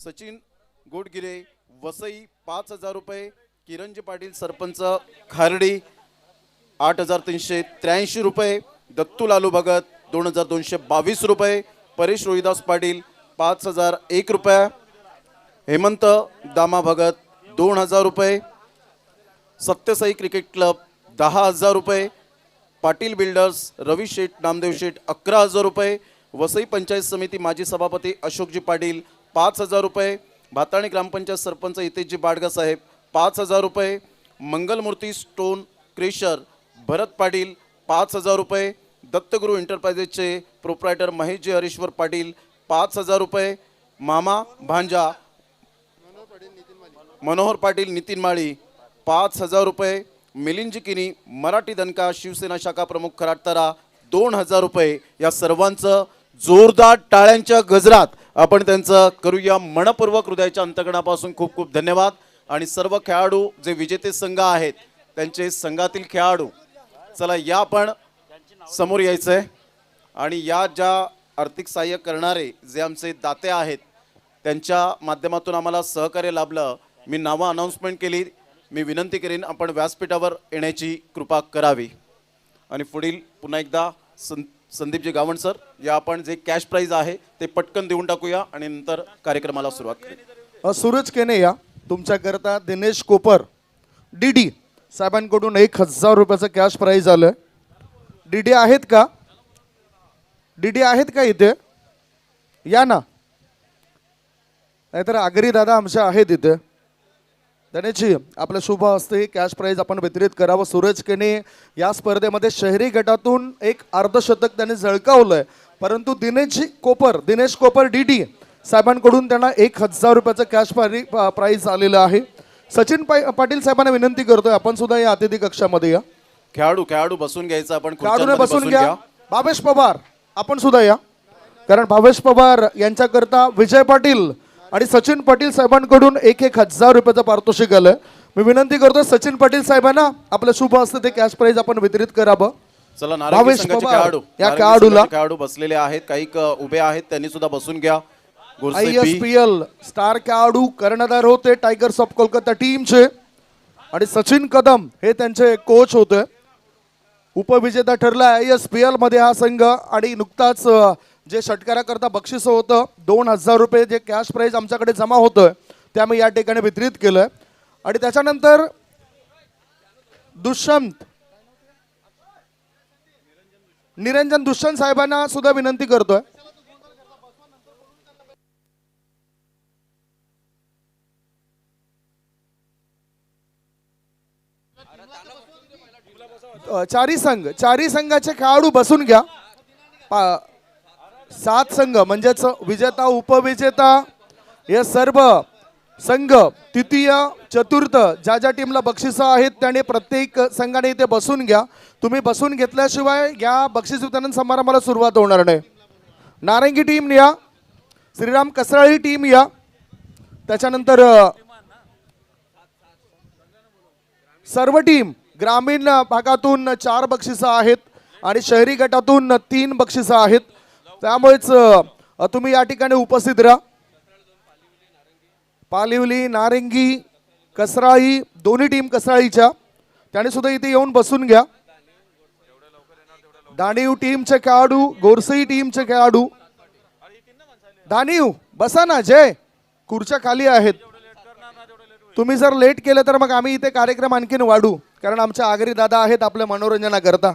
सचिन गोडगिरे वसई 5,000 रुपये, किरणजी पाटील सरपंच खार्डी 8,383 रुपये, दत्तू लालू भगत 2,222 रुपये, परेश रोहिदास पाटील 5,001 रुपये, हेमंत दामा भगत 2,000 रुपये, सत्यसाई क्रिकेट क्लब 10,000 रुपये, पाटील बिल्डर्स रवी शेठ नामदेव शेठ 11,000 रुपये, वसई पंचायत समिती माजी सभापती अशोकजी पाटील 5,000 रुपये, भाताणी ग्रामपंचायत सरपंच हितेशजी बाडगा साहेब 5,000 रुपये, मंगलमूर्ती स्टोन क्रेशर भरत पाटील 5,000 रुपये, दत्तगुरु एंटरप्राइजेसचे प्रोप्रायटर महेशजी हरीश्वर पाटील 5,000 रुपये, मामा भांजा मनोहर पाटील नितीन माळी 5,000 रुपये, मिलिंदजी किनी मराठी दनका शिवसेना शाखा प्रमुख खराडतरा 2,000 रुपये. या सर्वांचं जोरदार टाळ्यांच्या गजरात आपण त्यांचं करूया मनपूर्वक हृदयाच्या अंतकणापासून खूप खूप धन्यवाद. आणि सर्व खेळाडू जे विजेते संघ आहेत त्यांचे संघातील खेळाडू चला या आपण समोर यायचंय. आणि या ज्या आर्थिक सहाय्य करणारे जे आमचे दाते आहेत त्यांच्या माध्यमातून आम्हाला सहकार्य लाभलं. मी नावं अनाउन्समेंट केली. मी विनंती करेन आपण व्यासपीठावर येण्याची कृपा करावी. आणि पुढील पुन्हा एकदा संदीपजी गावण सर या आपण जे कॅश प्राइज आहे ते पटकन देऊन टाकूया आणि नंतर कार्यक्रमाला सुरुवात करू. सूरज केने या तुमच्याकरता दिनेश कोपर डीडी साहेबांकडून 1,000 रुपयाचं कॅश प्राइज आलं. डीडी आहेत का? डीडी आहेत का इथे? या ना, नाहीतर आगरी दादा आमच्या आहेत इथे. दिनेशजी आपल्या शुभ हस्ते कॅश प्राइज आपण वितरित करावं. सूरज केने या स्पर्धेमध्ये शहरी गटातून एक अर्धशतक त्यांनी झळकावलंय, परंतु दिनेश कोपर डीडी साहेबांकडून त्यांना 1,000 रुपयाचं कॅश प्राइज आलेलं आहे. सचिन पाटील साहेबांना विनंती करतोय आपण सुद्धा या अतिथी कक्षामध्ये या. खेळाडू बसून घ्यायचं. आपण खेळाडूने बसून घ्या. भावेश पवार आपण सुद्धा या, कारण भावेश पवार यांच्याकरता विजय पाटील आणि सचिन पाटील साहेबांकडून 1,000 रुपयाचं पारितोषिक आलं. मी विनंती करतो सचिन पाटील साहेबांना आपल्या शुभ हस्ते ते कॅश प्राइज आपण वितरित करावं. चला भावेश पवार या खेळाडू बसलेले आहेत, काही उभे आहेत, त्यांनी सुद्धा बसून घ्या. ISPL स्टार खेळाडू कर्णधार होते टायगर्स ऑफ कोलकाता टीमचे आणि सचिन कदम हे त्यांचे कोच होते. उपविजेता ठरला ISPL मध्ये हा संघ. आणि नुकताच जे षटकाराकरता बक्षीस होतं 2,000 रुपये जे कॅश प्राइज आमच्याकडे जमा होतं ते आम्ही या ठिकाणी वितरित केलं. आणि त्याच्यानंतर निरंजन दुष्यंत साहेबांना सुद्धा विनंती करतोय. चारी संघाचे खेळाडू बसून घ्या. 7 संघ म्हणजेच विजेता उपविजेता हे सर्व संघ तृतीय चतुर्थ ज्या ज्या टीमला बक्षिसं आहेत त्याने प्रत्येक संघाने इथे बसून घ्या. तुम्ही बसून घेतल्याशिवाय या बक्षीस वितरण समारंभाला सुरुवात होणार नाही. नारंगी टीम या, श्रीराम कसराळी टीम या, त्याच्यानंतर सर्व टीम. ग्रामीण भागातून 4 बक्षिसं आहेत आणि शहरी गटातून 3 बक्षिसं आहेत. त्यामुळेच तुम्ही या ठिकाणी उपस्थित राहा. पालिवली नारंगी कसराळी दोन्ही टीम कसराळीच्या त्याने सुद्धा इथे येऊन बसून घ्या. दानीव टीमचे खेळाडू, गोरसई टीमचे खेळाडू. दानीव बसा ना, जय खुर्च्या खाली आहेत. तुम्ही जर लेट केलं तर मग आम्ही इथे कार्यक्रम आणखीन वाढू, कारण आमच्या आगरी दादा आहेत आपल्या मनोरंजनाकरता.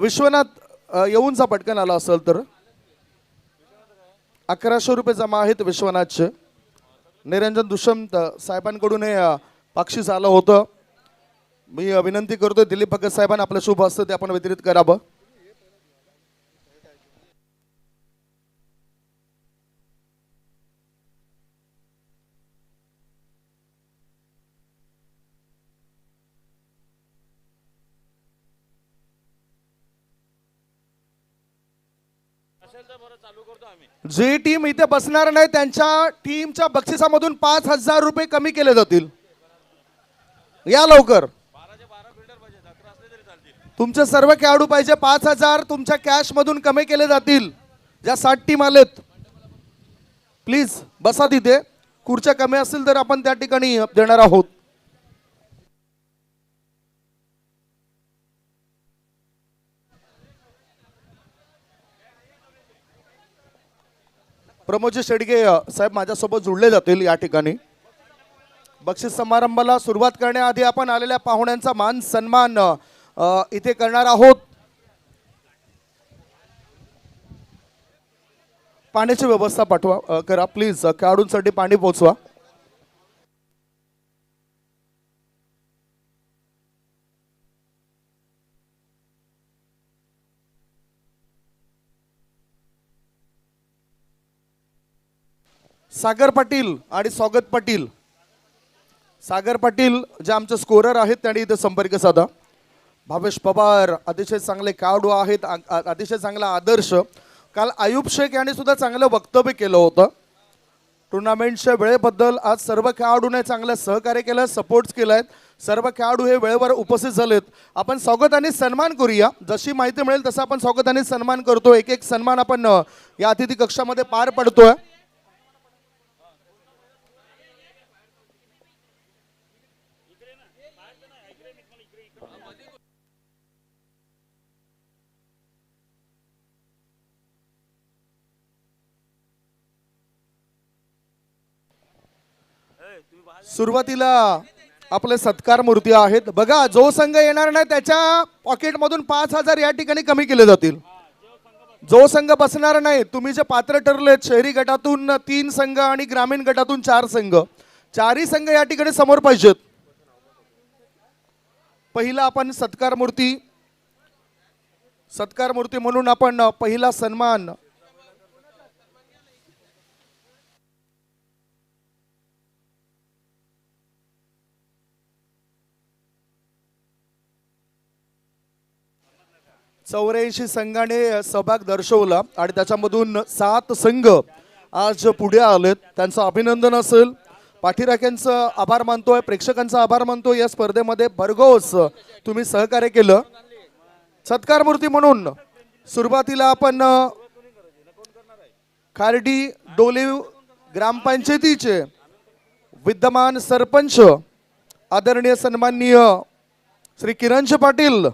विश्वनाथ येऊनचा पटकन आला असेल तर 1,100 रुपये जमा आहेत विश्वनाथचे. निरंजन दुष्यंत साहेबांकडून हे बक्षीस आलं होतं. मी विनंती करतोय दिलीप भगत साहेबांना आपलं शुभ हस्ते ते आपण वितरित करावं. जी टीम इथे बसणार नाही त्यांच्या टीमच्या बक्षिसामधून 5,000 रुपये कमी केले जातील. या लवकर. तुमचे सर्व खेळाडू पाहिजे. 5,000 तुमच्या कॅश मधून कमी केले जातील. ज्या 60 टीम आलेत प्लीज बसा तिथे. खुर्च्या कमी असतील तर आपण त्या ठिकाणी देणार आहोत. प्रमोदजी शेडगे साहेब माझ्यासोबत जुळले जातील या ठिकाणी. बक्षीस समारंभाला सुरुवात करण्याआधी आपण आलेल्या पाहुण्यांचा मान सन्मान इथे करणार आहोत. पाण्याची व्यवस्था पाठवा करा प्लीज. खेळाडूंसाठी पाणी पोहोचवा. सागर पाटील आणि स्वागत पाटील. सागर पाटील जे आमचे स्कोरर आहेत त्यांनी इथे संपर्क साधा. भावेश पवार अतिशय चांगले खेळाडू आहेत, अतिशय चांगला आदर्श. काल आयुब शेख यांनी सुद्धा चांगलं वक्तव्य केलं होतं टुर्नामेंटच्या वेळेबद्दल. आज सर्व खेळाडूंनी चांगलं सहकार्य केलं, सपोर्ट्स केलाय. सर्व खेळाडू हे वेळेवर उपस्थित झालेत. आपण स्वागत आणि सन्मान करूया. जशी माहिती मिळेल तसं आपण स्वागत आणि सन्मान करतो. एक एक सन्मान आपण या अतिथी कक्षामध्ये पार पडतोय. सुरुवातीला आपले सत्कार मूर्ती आहेत. बघा, जो संघ येणार नाही त्याच्या पॉकेटमधून 5,000 या ठिकाणी कमी केले जातील. जो संघ बसणार नाही, तुम्ही जे पात्र ठरलेत शहरी गटातून 3 संघ आणि ग्रामीण गटातून 4 संघ, 4ही संघ या ठिकाणी समोर पाहिजेत. पहिला आपण सत्कार मूर्ती म्हणून आपण पहिला सन्मान चौऱ्याऐंशी संघाने सहभाग दर्शवला आणि त्याच्यामधून 7 संघ आज पुढे आलेत. त्यांचं अभिनंदन असेल. पाठीराख्यांचं आभार मानतोय, प्रेक्षकांचा आभार मानतोय. या स्पर्धेमध्ये भरघोस तुम्ही सहकार्य केलं. सत्कार मूर्ती म्हणून सुरुवातीला आपण खार्डी डोलीव ग्रामपंचायतीचे विद्यमान सरपंच आदरणीय सन्माननीय श्री किरणजी पाटील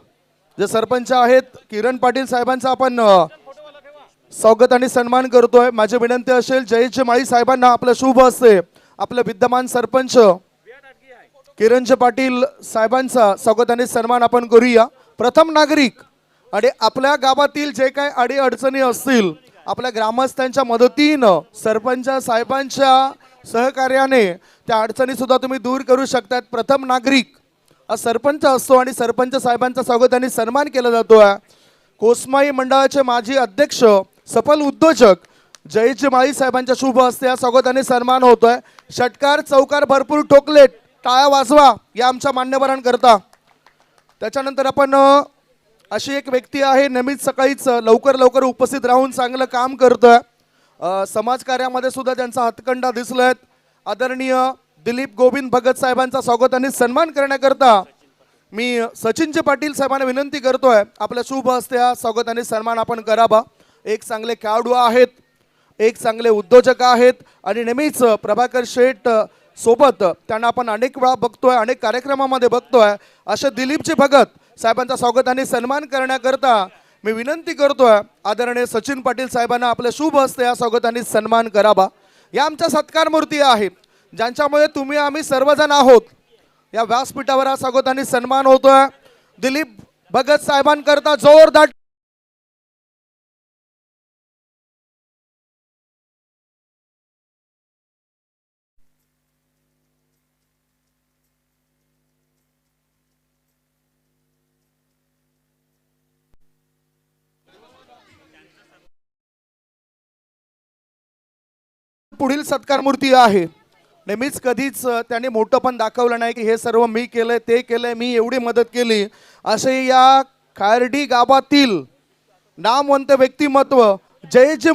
जे सरपंच आहेत, किरण पाटील साहेबांचा आपण स्वागत आणि सन्मान करतोय. माझी विनंती असेल जयेश माळी साहेबांना आपल्या शुभ हस्ते आपले विद्यमान सरपंच किरणजी पाटील साहेबांचा स्वागत आणि सन्मान आपण करूया. प्रथम नागरिक आणि आपल्या गावातील जे काही अडी अडचणी असतील आपल्या ग्रामस्थांच्या मदतीनं सरपंच साहेबांच्या सहकार्याने त्या अडचणी सुद्धा तुम्ही दूर करू शकतात. प्रथम नागरिक हा सरपंच असतो आणि सरपंच साहेबांचा स्वागत आणि सन्मान केला जातो. कोसमाई मंडळाचे माजी अध्यक्ष सफल उद्योजक जयेश माळी साहेबांच्या शुभ हस्ते स्वागत आणि सन्मान होतोय. षटकार चौकार भरपूर ठोकले, टाळ्या वाजवा या आमच्या मान्यवरांकरता. त्याच्यानंतर आपण अशी एक व्यक्ती आहे नेहमीच सकाळीच लवकर उपस्थित राहून चांगलं काम करतोय. समाजकार्यामध्ये सुद्धा त्यांचा हातखंडा दिसलाय. आदरणीय दिलीप गोविंद भगत साहेबांचा स्वागत आणि सन्मान करण्याकरता मी सचिनजी पाटील साहेबांना विनंती करतोय आपल्या शुभ हस्ते स्वागत आणि सन्मान आपण करावा. एक चांगले खेळाडू आहेत, एक चांगले उद्योजक आहेत आणि नेहमीच प्रभाकर शेठ सोबत त्यांना आपण अनेक वेळा बघतोय, अनेक कार्यक्रमामध्ये बघतोय. असे दिलीपजी भगत साहेबांचा स्वागत आणि सन्मान करण्याकरता मी विनंती करतोय आदरणीय सचिन पाटील साहेबांना आपल्या शुभ हस्ते स्वागत आणि सन्मान करावा. या आमच्या सत्कार मूर्ती आहेत ज्यांच्यामुळे तुम्ही आम्ही सर्वजण आहोत. या व्यासपीठावर स्वागत आणि सन्मान होतोय. दिलीप भगत साहेबांकरता जोरदार पुढील सत्कार मूर्ती आहे. नेहमीच कधीच त्यांनी मोठं पण दाखवलं नाही की हे सर्व मी केलंय, ते केलंय, मी एवढी मदत केली. असे या खार्डी गावातील नामवंत व्यक्तिमत्व जयेश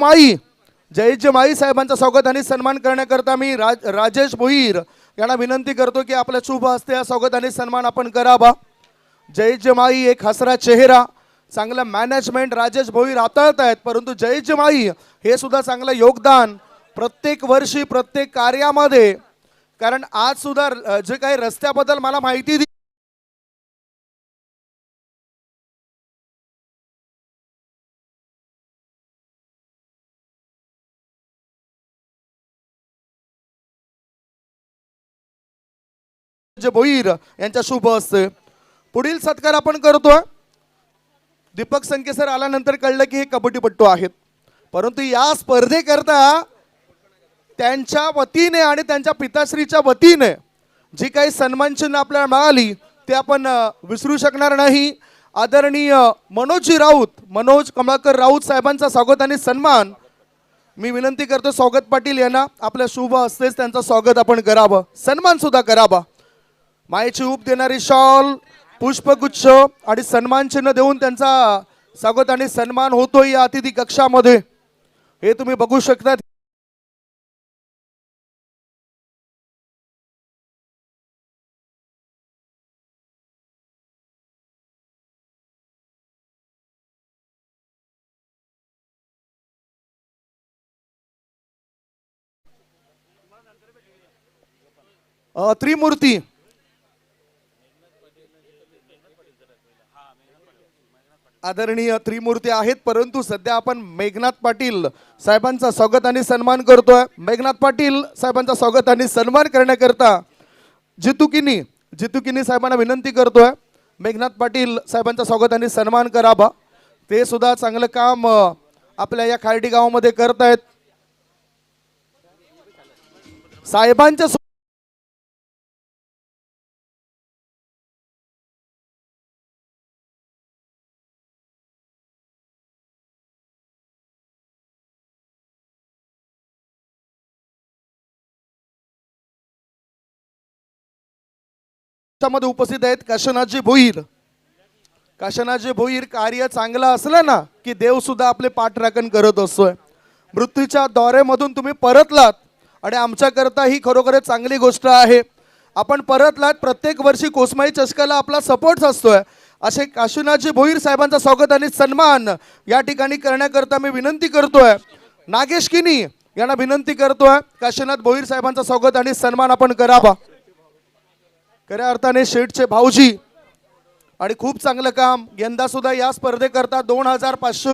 माळी साहेबांचा स्वागत आणि सन्मान करण्याकरता मी राजेश भोईर यांना विनंती करतो की आपल्या शुभ हस्ते स्वागत आणि सन्मान आपण करावा. जयेश माळी एक हसरा चेहरा, चांगलं मॅनेजमेंट राजेश भोईर हाताळत आहेत, परंतु जयची माई हे सुद्धा चांगलं योगदान प्रत्येक वर्षी प्रत्येक कार्यामध्ये. कारण आज सुद्धा जे काही रस्त्याबद्दल मला माहिती जे भोईर यांच्या शुभ असते. पुढील सत्कार आपण करतोय. दीपक संके सर आल्यानंतर कळलं की हे कबड्डीपट्टू आहेत, परंतु या स्पर्धेकरता त्यांच्या वतीने आणि त्यांच्या पिताश्रीच्या वतीने जी काही सन्मान चिन्ह आपल्याला मिळाली ते आपण विसरू शकणार नाही. आदरणीय मनोजी राऊत, मनोज कमलाकर राऊत साहेबांचा स्वागत आणि सन्मान मी विनंती करतो. स्वागत पाटील यांना आपल्या शुभ हस्तेच त्यांचं स्वागत आपण करावं, सन्मान सुद्धा करावा. मायेची ऊब देणारी शॉल, पुष्पगुच्छ आणि सन्मान चिन्ह देऊन त्यांचा स्वागत आणि सन्मान होतोय या अतिथी कक्षामध्ये. हे तुम्ही बघू शकता. त्रिमूर्ती आदरणीय त्रिमूर्ती आहेत, परंतु सध्या आपण मेघनाथ पाटील साहेबांचा स्वागत आणि सन्मान करतोय. मेघनाथ पाटील साहेबांचा स्वागत आणि सन्मान करण्याकरता जितुकिनी साहेबांना विनंती करतोय. मेघनाथ पाटील साहेबांचा स्वागत आणि सन्मान करावा. ते सुद्धा चांगलं काम आपल्या या खार्डी गावामध्ये करतायत. साहेबांच्या मध्ये उपस्थित आहेत काशीनाथजी भोईर. काशीनाथजी भोईर कार्य चांगलं असलं ना की देव सुद्धा आपले पाठराखण करत असतोय. मृत्यूच्या दौऱ्यामधून तुम्ही परतलात आणि आमच्याकरता ही खरोखरच चांगली गोष्ट आहे. आपण परतलात. प्रत्येक वर्षी कोसमाई चषकाला आपला सपोर्ट असतोय. असे काशीनाथजी भोईर साहेबांचा स्वागत आणि सन्मान या ठिकाणी करण्याकरता मी विनंती करतोय. नागेश किनी यांना विनंती करतोय काशीनाथ भोईर साहेबांचा स्वागत आणि सन्मान आपण करावा. खऱ्या अर्थाने शेठचे भाऊजी आणि खूप चांगलं काम. यंदा सुद्धा या स्पर्धेकरता 2500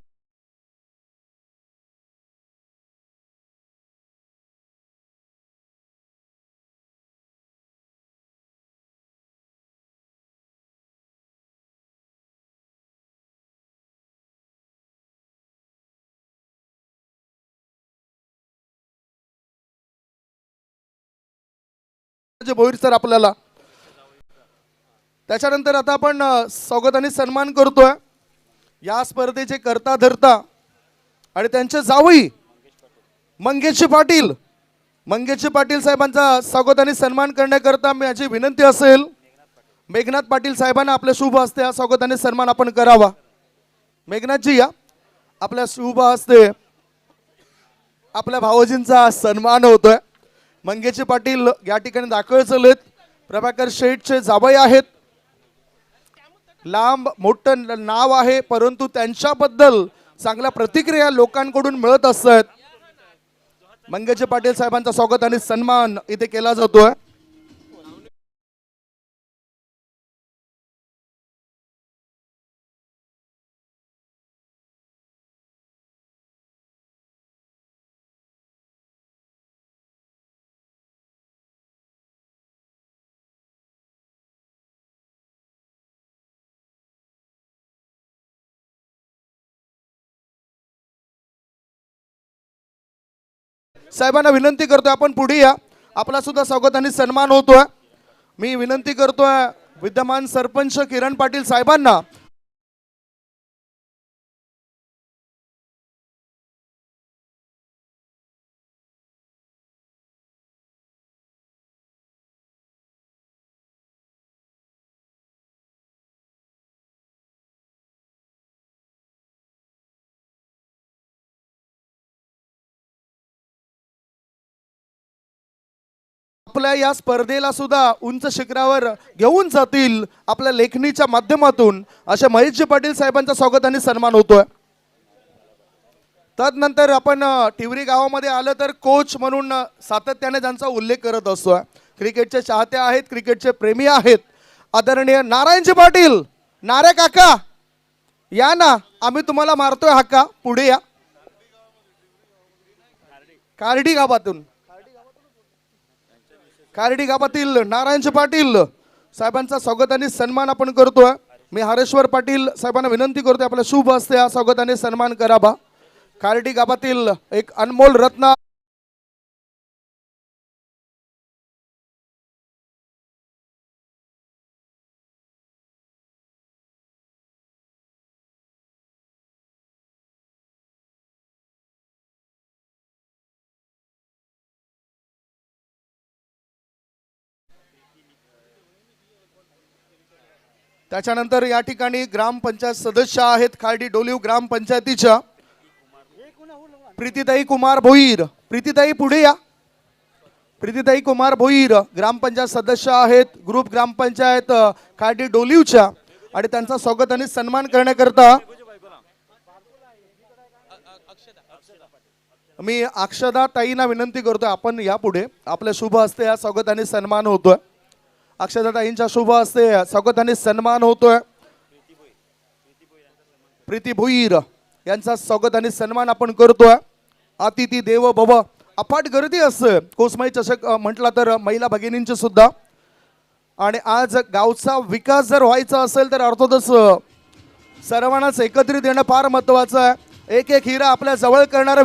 भोईर सर आपल्याला. त्याच्यानंतर आता आपण स्वागत आणि सन्मान करतोय या स्पर्धेचे करता धरता आणि त्यांचे जावई मंगेशजी पाटील साहेबांचा स्वागत आणि सन्मान करण्याकरता माझी विनंती असेल मेघनाथ पाटील साहेबांना आपल्या शुभ हस्ते हा स्वागत आणि सन्मान आपण करावा. मेघनाथजी या आपल्या शुभ हस्ते आपल्या भावजींचा सन्मान होतोय. मंगेशजी पाटील या ठिकाणी दाखल झालेत. प्रभाकर शेठचे जावई आहेत. लांब मोठं नाव आहे, परंतु त्यांच्याबद्दल चांगल्या प्रतिक्रिया लोकांकडून मिळत असतात. मंगेशजी पाटील साहेबांचा स्वागत आणि सन्मान इथे केला जातोय. साहेबांना विनंती करतोय आपण पुढे या. आपला सुद्धा स्वागत आणि सन्मान होतोय. मी विनंती करतोय विद्यमान सरपंच किरण पाटील साहेबांना आपल्या या स्पर्धेला सुद्धा उंच शिखरावर घेऊन जातील आपल्या लेखणीच्या माध्यमातून अशा महेशजी पाटील साहेबांचा स्वागत आणि सन्मान होतोय. तदनंतर आपण टिवरी गावामध्ये आलं तर कोच म्हणून सातत्याने त्यांचा उल्लेख करत असतो. क्रिकेटचे चाहते आहेत, क्रिकेटचे प्रेमी आहेत. आदरणीय नारायणजी पाटील, नारे काका या ना, आम्ही तुम्हाला मारतोय हाका, पुढे या. कार्डी गावातून, कार्डी गावातील नारायणजी पाटील साहेबांचा स्वागत आणि सन्मान आपण करतोय. मी हरेश्वर पाटील साहेबांना विनंती करतोय आपल्या शुभ हस्ते हा स्वागत आणि सन्मान करावा. कार्डी गावातील एक अनमोल रत्न त्याच्यानंतर या ठिकाणी ग्रामपंचायत सदस्य आहेत खार्डी डोलीव ग्रामपंचायतीच्या प्रीतीताई कुमार भोईर. प्रीतीताई पुढे या. प्रीतीताई कुमार भोईर ग्रामपंचायत सदस्य आहेत ग्रुप ग्रामपंचायत खार्डी डोलीवच्या आणि त्यांचा स्वागत आणि सन्मान करण्याकरता मी अक्षदा ताईंना विनंती करतोय आपण या पुढे. आपल्या शुभ हस्ते या स्वागत आणि सन्मान होतोय. अक्षदा ताईंच्या शुभ हस्ते स्वागत आणि सन्मान होतोय. प्रीती भोईर यांचा स्वागत आणि सन्मान आपण करतोय. अतिथी देव भव, अफाट गर्दी असते कोसमाई चषक म्हटला तर महिला भगिनींची सुद्धा. आणि आज गावचा विकास जर व्हायचा असेल तर अर्थातच सर्वांनाच एकत्रित येणं फार महत्वाचं आहे. एक एक हिरा आपल्या जवळ करणारा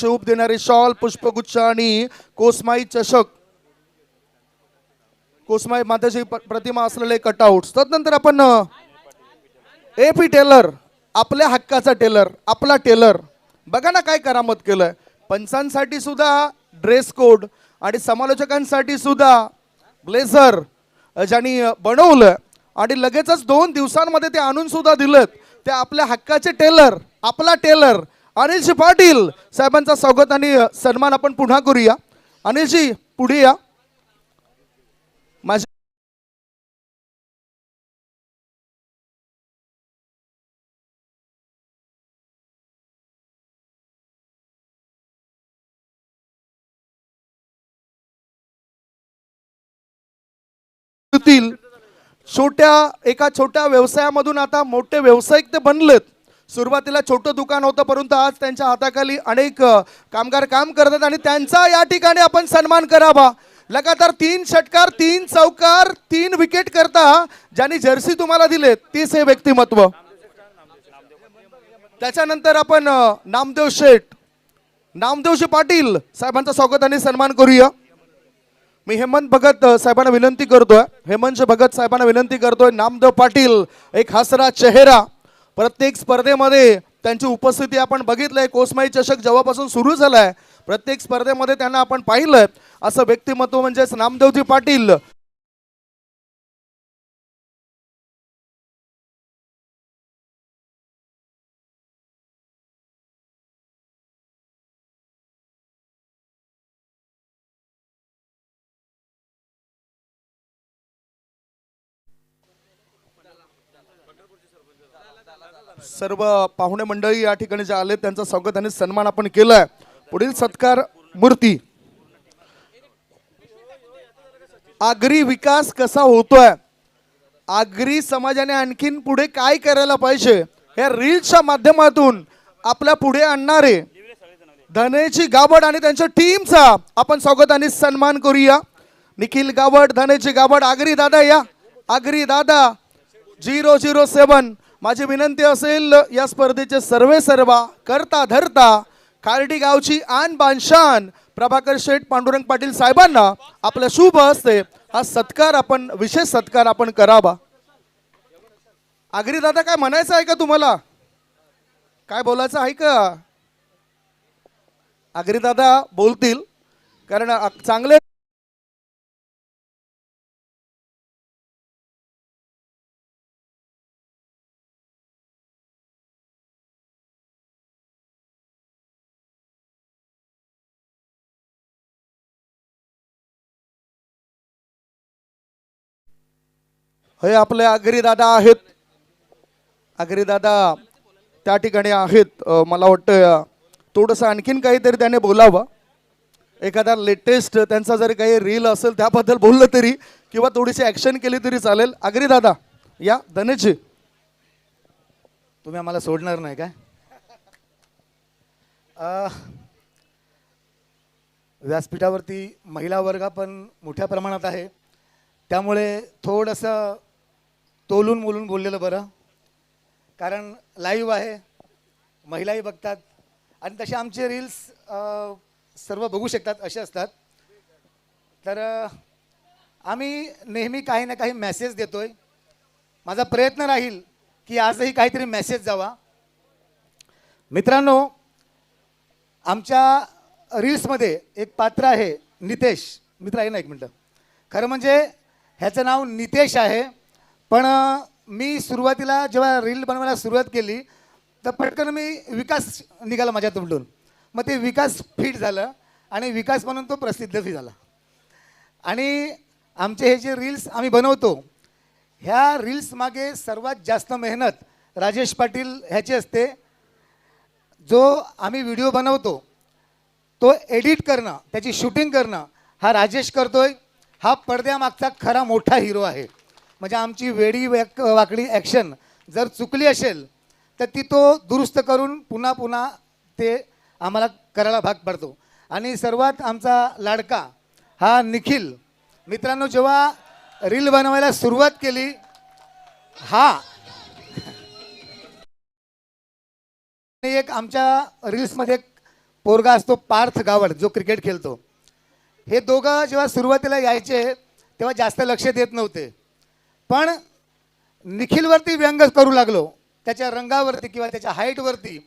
उप देणारे शॉल, पुष्पगुच्छ आणि कोसमाई चषक, कोसमाई मातेची प्रतिमा असलेले कटआउट. तदनंतर आपण एपी टेलर, आपल्या हक्काचा टेलर, आपला टेलर बघा ना काय करामत केलंय. पंचांसाठी सुद्धा ड्रेस कोड आणि समालोचकांसाठी सुद्धा ब्लेझर ज्यांनी बनवलं आणि लगेचच 2 दिवसांमध्ये ते आणून सुद्धा दिलं. ते आपल्या हक्काचे टेलर, आपला टेलर अनिलजी पाटील साहेबांचा स्वागत आणि सन्मान आपण पुन्हा करूया. अनिलजी पुढे या. माझ्या एका छोट्या व्यवसायामधून आता मोठे व्यावसायिक ते बनलेत. सुरुवातीला छोटं दुकान होतं परंतु आज त्यांच्या हाताखाली अनेक कामगार काम करतात आणि त्यांचा या ठिकाणी आपण सन्मान करावा. लगातार 3 षटकार, 3 चौकार, 3 विकेट करता ज्यांनी जर्सी तुम्हाला दिलेत तीच हे व्यक्तिमत्व. त्याच्यानंतर आपण नामदेव शेठ, नामदेवजी पाटील साहेबांचा स्वागत आणि सन्मान करूया. मी हेमंत भगत साहेबांना विनंती करतोय, हेमंत भगत साहेबांना विनंती करतोय. नामदेव पाटील एक हसरा चेहरा, प्रत्येक स्पर्धेमध्ये त्यांची उपस्थिती आपण बघितलंय. कोसमाई चषक जेव्हापासून सुरू झालाय प्रत्येक स्पर्धेमध्ये त्यांना आपण पाहिलंय. असं व्यक्तिमत्व म्हणजेच नामदेवजी पाटील. सर्व पाहुणे मंडळी या ठिकाणी जे आले त्यांचा स्वागत आणि सन्मान आपण केलाय. पुढील सत्कार मूर्ती. आगरी विकास कसा होतोय, आगरी समाजाने आणखीन पुढे काय करायला पाहिजे या रील्सच्या माध्यमातून आपल्या पुढे आणणारे धनेची गावड आणि त्यांच्या टीमचा आपण स्वागत आणि सन्मान करूया. निखिल गावड, धनेची गावड, आगरी दादा या. आगरी दादा 007. माझी विनंती असेल या स्पर्धेचे सर्वा करता धरता खार्डी गावची आन बानशान प्रभाकर शेठ पांडुरंग पाटील साहेबांना आपल्या शुभ हस्ते हा सत्कार आपण, विशेष सत्कार आपण करावा. आगरी दादा काय म्हणायचं आहे का तुम्हाला, काय बोलायचं आहे का? आगरी दादा बोलतील कारण चांगले हे आपले आगरी दादा आहेत. आगरी दादा त्या ठिकाणी आहेत. मला वाटतं थोडंसं आणखीन काहीतरी त्याने बोलावं. एखादा लेटेस्ट त्यांचा जर काही रील असेल त्याबद्दल बोललं तरी किंवा थोडीशी ॲक्शन केली तरी चालेल. आगरी दादा या. धनेशजी तुम्ही आम्हाला सोडणार नाही काय? व्यासपीठावरती महिला वर्ग पण मोठ्या प्रमाणात आहे, त्यामुळे थोडंसं तोलून मोलून बोललेलं बरं. कारण लाईव्ह आहे, महिलाही बघतात आणि तसे आमचे रील्स सर्व बघू शकतात असे असतात. तर आम्ही नेहमी काही ना काही मेसेज देतोय. माझा प्रयत्न राहील की आजही काहीतरी मेसेज जावा. मित्रांनो, आमच्या रील्समध्ये एक पात्र आहे नितेश. मित्र आहे ना, एक मिनटं. खरं म्हणजे ह्याचं नाव नितेश आहे, पण मी सुरुवातीला जेव्हा रील बनवायला सुरुवात केली तर पटकन मी विकास निघाला माझ्या तोंडून. मग ते विकास फिट झालं आणि विकास म्हणून तो प्रसिद्धही झाला. आणि आमचे हे जे रील्स आम्ही बनवतो, ह्या रील्स मागे सर्वात जास्त मेहनत राजेश पाटील ह्याची असते. जो आम्ही व्हिडिओ बनवतो तो एडिट करणं, त्याची शूटिंग करणं हा राजेश करतोय. हा पडद्यामागचा खरा मोठा हिरो आहे. म्हणजे आमची वेडी वाकडी ॲक्शन जर चुकली असेल तर ती तो दुरुस्त करून पुन्हा पुन्हा ते आम्हाला करायला भाग पडतो. आणि सर्वात आमचा लाडका हा निखिल. मित्रांनो, जेव्हा रील बनवायला सुरुवात केली, हा एक आमच्या रील्समध्ये एक पोरगा असतो पार्थ गावड, जो क्रिकेट खेळतो. हे दोघं जेव्हा सुरुवातीला यायचे तेव्हा जास्त लक्ष देत नव्हते, पण निखिलवरती व्यंग करू लागलो. त्याच्या रंगावरती किंवा त्याच्या हाईटवरती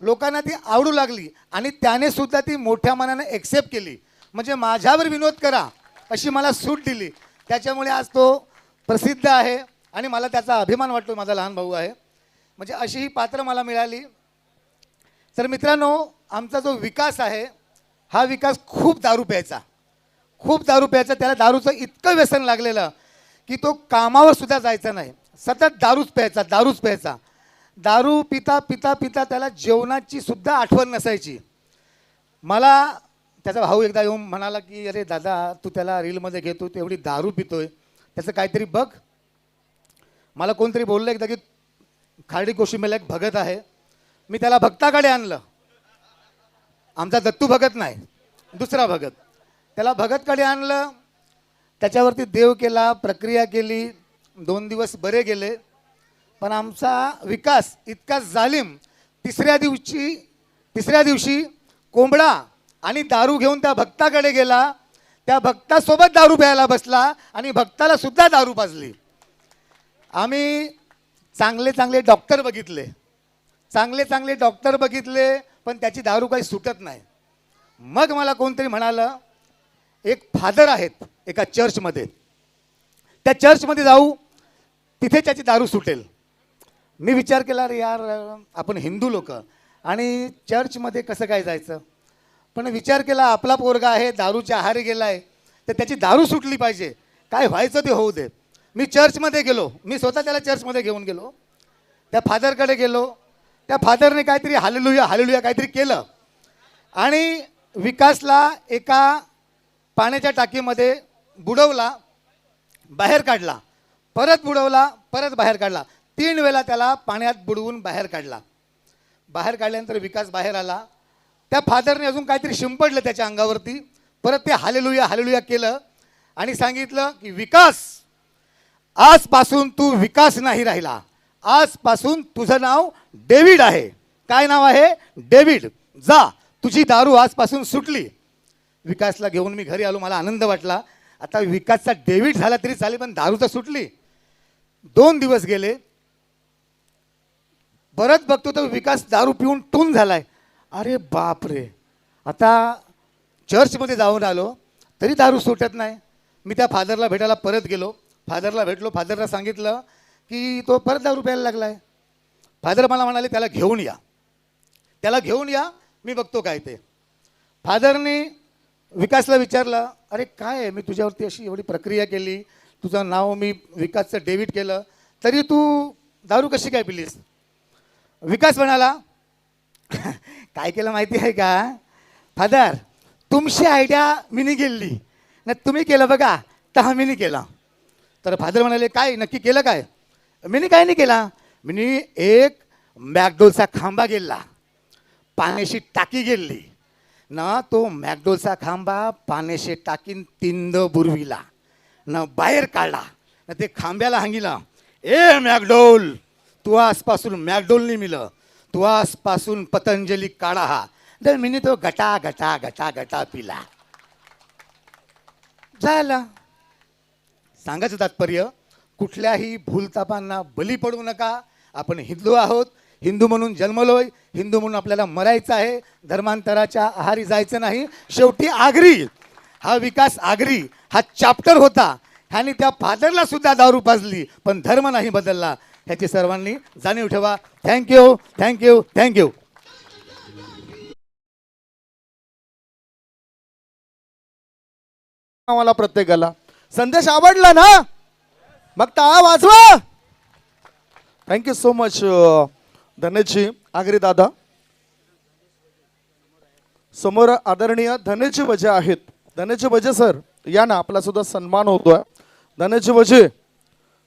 लोकांना ती आवडू लागली आणि त्याने सुद्धा ती मोठ्या मनाने एक्सेप्ट केली. म्हणजे माझ्यावर विनोद करा अशी मला सूट दिली. त्याच्यामुळे आज तो प्रसिद्ध आहे आणि मला त्याचा अभिमान वाटतो. माझा लहान भाऊ आहे. म्हणजे अशी ही पात्र मला मिळाली. तर मित्रांनो, आमचा जो विकास आहे हा विकास खूप दारू प्यायचा, खूप दारू प्यायचा. त्याला दारूचं इतकं व्यसन लागलेलं की तो कामावर सुद्धा जायचा नाही, सतत दारूच प्यायचा, दारूच प्यायचा. दारू पिता पिता पिता त्याला जेवणाची सुद्धा आठवण नसायची. मला त्याचा भाऊ एकदा येऊन म्हणाला की अरे दादा, तू त्याला रीलमध्ये घेतो, तू एवढी दारू पितोय, त्याचं काहीतरी बघ. मला कोणतरी बोललं एकदा की खार्डी कोशिंबेला एक भगत आहे. मी त्याला भक्ताकडे आणलं. आमचा दत्तू भगत नाही, दुसरा भगत. त्याला भगतकडे आणलं, त्याच्यावरती देव केला, प्रक्रिया केली. 2 दिवस बरे गेले. पण आमचा विकास इतका जालिम, तिसऱ्या दिवशी कोंबडा आणि दारू घेऊन त्या भक्ताकडे गेला. त्या भक्तासोबत दारू प्यायला बसला आणि भक्ताला सुद्धा दारू पाजली. आम्ही चांगले चांगले डॉक्टर बघितले, पण त्याची दारू काही सुटत नाही. मग मला कोणतरी म्हणालं, एक फादर आहेत एका चर्चमध्ये, त्या चर्चमध्ये जाऊ, तिथे त्याची दारू सुटेल. मी विचार केला, अरे यार, आपण हिंदू लोक आणि चर्चमध्ये कसं काय जायचं. पण विचार केला, आपला पोरगा आहे, दारूच्या आहारी गेला आहे, तर त्याची दारू सुटली पाहिजे. काय व्हायचं ते होऊ दे. मी चर्चमध्ये गेलो, मी स्वतः त्याला चर्चमध्ये घेऊन गेलो. त्या फादरकडे गेलो. त्या फादरने काहीतरी हालेलुया काहीतरी केलं आणि विकासला एका पाण्याच्या टाकीमध्ये बुडवला, बाहेर काढला, परत बुडवला, परत बाहेर काढला. 3 वेळा त्याला पाण्यात बुडवून बाहेर काढला. बाहेर काढल्यानंतर विकास बाहेर आला. त्या फादरने अजून काहीतरी शिंपडलं त्याच्या अंगावरती. परत ते हालेलुया केलं आणि सांगितलं की विकास, आजपासून तू विकास नाही राहिला, आजपासून तुझं नाव डेव्हिड आहे. काय नाव आहे? डेव्हिड. जा, तुझी दारू आजपासून सुटली. विकासला घेऊन मी घरी आलो. मला आनंद वाटला. आता विकासचा डेव्हिड झाला तरी चालेल, पण दारू तर सुटली. 2 दिवस गेले. परत बघतो तर विकास दारू पिऊन टून झालाय. अरे बाप रे, आता चर्चमध्ये जाऊन आलो तरी दारू सुटत नाही. मी त्या फादरला भेटायला परत गेलो. फादरला भेटलो. फादरला सांगितलं की तो परत दारू प्यायला लागलाय. फादर मला म्हणाले, त्याला घेऊन या, त्याला घेऊन या, मी बघतो काय ते. फादरने विकासला विचारलं, अरे काय आहे, मी तुझ्यावरती अशी एवढी प्रक्रिया केली, तुझं नाव मी विकासचं डेबिट केलं, तरी तू दारू कशी काय पिलीस? विकास म्हणाला, काय केलं माहिती आहे का फादर, तुमची आयडिया मीनी केली ना, तुम्ही केलं बघा तर मीनी केला. तर फादर म्हणाले, काय नक्की केलं काय? मीनी काय नाही केला, मीनी एक मॅकडोलचा खांबा गेला, पाण्याची टाकी गेली ना, तो मॅकडोलचा खांबा पाण्याशी टाकीन तिंद बुरविला ना, बाहेर काढला ना, ते खांब्याला हांगिला, ए मॅकडोल, तू आजपासून मॅकडोल नाही मिलं, तू आजपासून पतंजली काढा हा. तर मीनी तो गटा गटा गटा गटा पिला. झाला. सांगायचं तात्पर्य, कुठल्याही भूलतापांना बली पडू नका. आपण हिंदू आहोत, हिंदू म्हणून जन्मलोय, हिंदू म्हणून आपल्याला मरायचं आहे, धर्मांतराच्या आहारी जायचं नाही. शेवटी आगरी, हा विकास आगरी हा चॅप्टर होता, ह्याने त्या फादरला सुद्धा दारू पाजली, पण धर्म नाही बदलला. ह्याची सर्वांनी जाणीव ठेवा. Thank you thank you thank you. आम्हाला प्रत्येकाला संदेश आवडला ना, मग टाळा वाजवा. थँक्यू सो मच धनेशजी, आगरी दादा. समोर आदरणीय धनेशजी वजे आहेत. धनेशजी वजे सर या ना, आपला सुद्धा सन्मान होतोय. धनेशजी वजे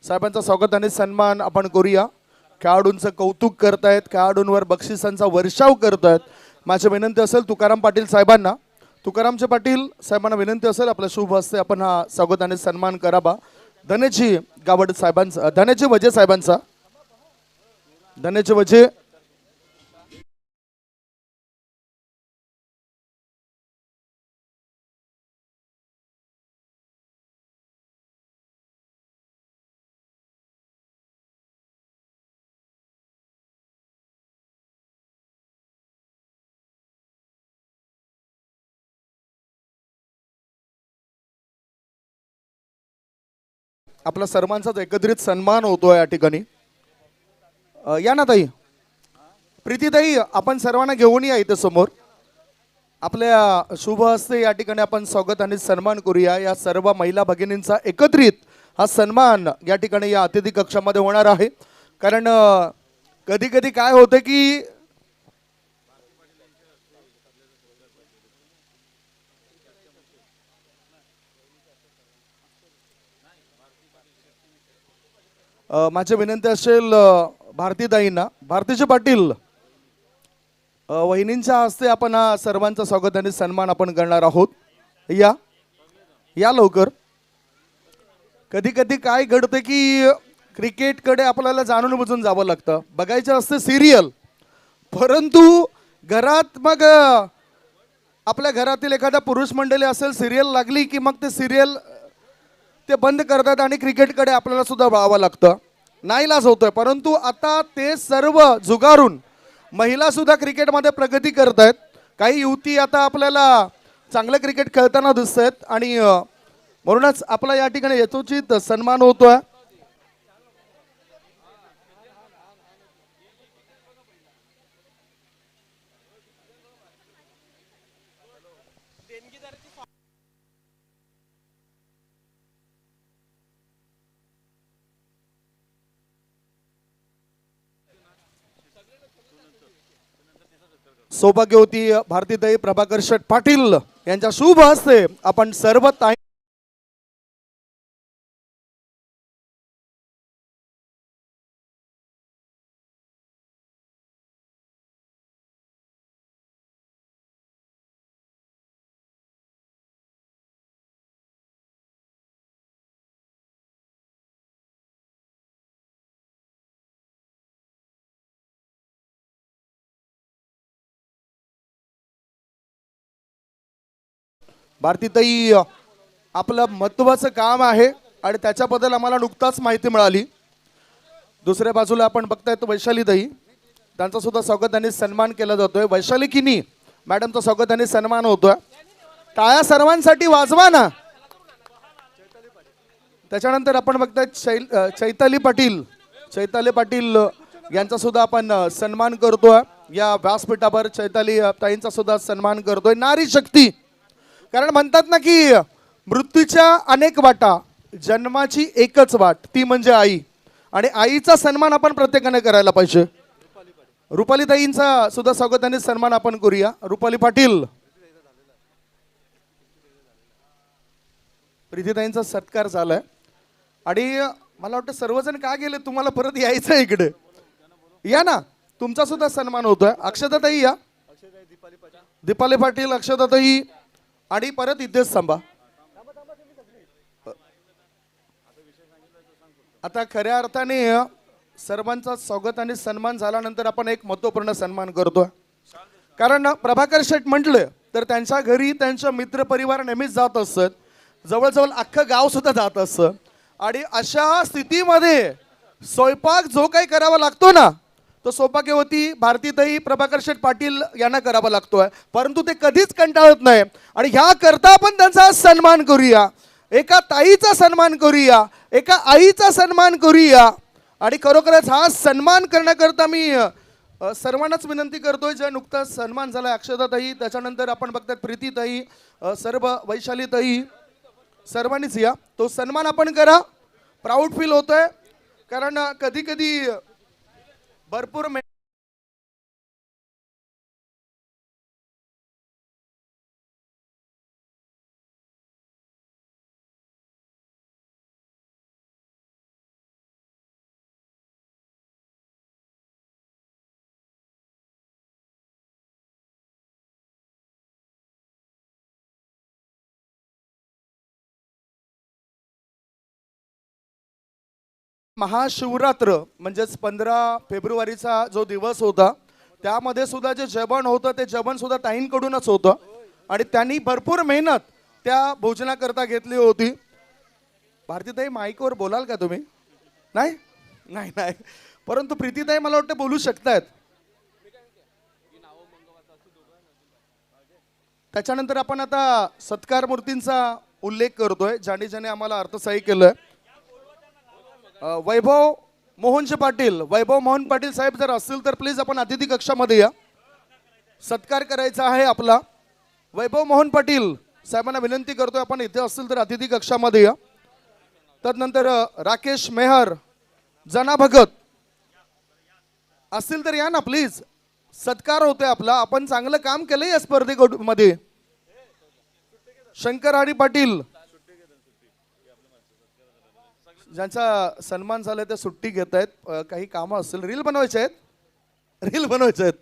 साहेबांचं स्वागत आणि सन्मान आपण करूया. खेळाडूंचं कौतुक करतायत, खेळाडूंवर बक्षिसांचा वर्षाव करतायत. माझी विनंती असेल तुकाराम पाटील साहेबांना, तुकारामचे पाटील साहेबांना विनंती असेल आपल्या शुभ हस्ते आपण हा स्वागत आणि सन्मान करावा. धनेशजी गावड साहेबांचा, धनेशजी वजे साहेबांचा. धनेशजी वजे आपला सर्वांचाच एकत्रित सन्मान होतोय या ठिकाणी. या ना ताई, प्रीतीताई आपण सर्वांना घेऊन या इथे समोर. आपल्या शुभ हस्ते या ठिकाणी आपण स्वागत आणि सन्मान करूया. या सर्व महिला भगिनींचा एकत्रित हा सन्मान या ठिकाणी या अतिथी कक्षामध्ये होणार आहे. कारण कधी कधी काय होतं की माझी विनंती असेल भारतीताईंना, भारतीचे पाटील वहिनींच्या हस्ते आपण हा सर्वांचं स्वागत आणि सन्मान आपण करणार आहोत. या या लवकर. कधी कधी काय घडतं की क्रिकेटकडे आपल्याला जाणून बुजून जावं लागतं, बघायचं असतं सिरियल, परंतु घरात मग आपल्या घरातील एखादा पुरुष मंडळी असेल, सिरियल लागली की मग ते सिरियल ते बंद करतात आणि क्रिकेटकडे आपल्याला सुद्धा वळावं लागतं. नाईलाज होतोय, परंतु आता ते सर्व जुगारून महिला सुद्धा क्रिकेटमध्ये प्रगती करत आहेत. काही युवती आता आपल्याला चांगलं क्रिकेट खेळताना दिसत आहेत आणि म्हणूनच आपला या ठिकाणी यथोचित सन्मान होतोय. सौभाग्यवती भारतीताई प्रभाकर शेठ पाटील यांच्या शुभ हस्ते आपण सर्व ताई भारतीताई आपलं महत्त्वाचं काम आहे आणि त्याच्याबद्दल आम्हाला नुकताच माहिती मिळाली. दुसऱ्या बाजूला आपण बघतायत वैशालीताई, त्यांचा सुद्धा स्वागत आणि सन्मान केला जातोय. वैशाली किनी मॅडमचं स्वागत आणि सन्मान होतोय. टाळ्या सर्वांसाठी वाजवा ना. त्याच्यानंतर आपण बघताय चैताली पाटील, चैताली पाटील यांचा सुद्धा आपण सन्मान करतोय. या व्यासपीठावर चैताली ताईंचा सुद्धा सन्मान करतोय. नारी शक्ती, कारण म्हणतात ना की मृत्यूच्या अनेक वाटा, जन्माची एकच वाट, ती म्हणजे आई. आणि आईचा सन्मान आपण प्रत्येकाने करायला पाहिजे. रुपालीताईंचा सुद्धा स्वागताने सन्मान आपण करूया. रुपाली पाटील, प्रीतीताईंचा सत्कार झालाय. आणि मला वाटतं सर्वजण का गेले, तुम्हाला परत यायचं आहे इकडे, या ना, तुमचा सुद्धा सन्मान होतोय. अक्षताताई या, दीपाली पाटील, अक्षताताई, आणि परत इथेच थांबा. आता खऱ्या अर्थाने सर्वांचा स्वागत आणि सन्मान झाल्यानंतर आपण एक महत्वपूर्ण सन्मान करतोय. कारण प्रभाकर शेठ म्हटले तर त्यांच्या घरी त्यांच्या मित्रपरिवार नेहमीच जात असत, जवळजवळ अख्खं गाव सुद्धा जात असतं. आणि अशा स्थितीमध्ये स्वयंपाक जो काही करावा लागतो ना, तो स्वयंपाकीवरती भारतीताई प्रभाकर शेठ पाटील यांना करावा लागतोय, परंतु ते कधीच कंटाळत नाही. आणि ह्या करता आपण त्यांचा सन्मान करूया, एका ताईचा सन्मान करूया, एका आईचा सन्मान करूया. आणि खरोखरच हा सन्मान करण्याकरता मी सर्वांनाच विनंती करतोय. जे नुकताच सन्मान झाला अक्षताताई, त्याच्यानंतर आपण बघतात प्रीतीताई, सर्व वैशालीताई, सर्वांनीच या, तो सन्मान आपण करा. प्राऊड फील होतोय, कारण कधी कधी भरपूर महाशिवरात्र म्हणजेच 15 फेब्रुवारीचा जो दिवस होता, त्यामध्ये सुद्धा जे जेवण होतं ते जेवण सुद्धा ताईंकडूनच होतं. आणि त्यांनी भरपूर मेहनत त्या भोजनाकरता घेतली होती. भारतीताई माईकवर बोलाल का तुम्ही? नाही नाही नाही, परंतु प्रीतीताई मला वाटतं बोलू शकतायत. त्याच्यानंतर आपण आता सत्कार मूर्तींचा उल्लेख करतोय, ज्याने ज्याने आम्हाला अर्थसहाय्य केलंय. वैभव मोहनजी पाटील, वैभव मोहन पाटील साहेब जर असतील तर प्लीज आपण अतिथी कक्षामध्ये या, सत्कार करायचा आहे आपला. वैभव मोहन पाटील साहेबांना विनंती करतोय, आपण इथे असतील तर अतिथी कक्षामध्ये या. त्यानंतर राकेश मेहर, जना भगत असतील तर या ना प्लीज, सत्कार होतोय आपला, आपण चांगलं काम केलंय या स्पर्धेमध्ये. शंकर हरी पाटील, ज्यांचा सन्मान झालाय ते सुट्टी घेत आहेत, काही कामं असतील, रील बनवायचे आहेत, रील बनवायचे आहेत.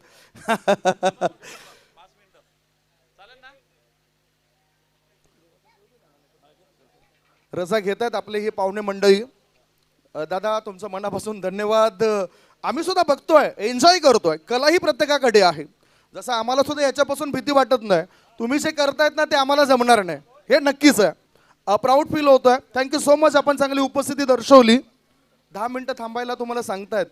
रजा घेत आहेत आपले ही पाहुणे मंडळी. दादा तुमचं मनापासून धन्यवाद. आम्ही सुद्धा बघतोय, एन्जॉय करतोय, कला ही प्रत्येकाकडे आहे. जसं आम्हाला सुद्धा याच्यापासून भीती वाटत नाही, तुम्ही जे करतायत ना ते आम्हाला जमणार नाही, हे नक्कीच आहे. प्राऊड फील होतोय. थँक्यू सो मच, आपण चांगली उपस्थिती दर्शवली. 10 मिनिटं थांबायला तुम्हाला सांगतायत.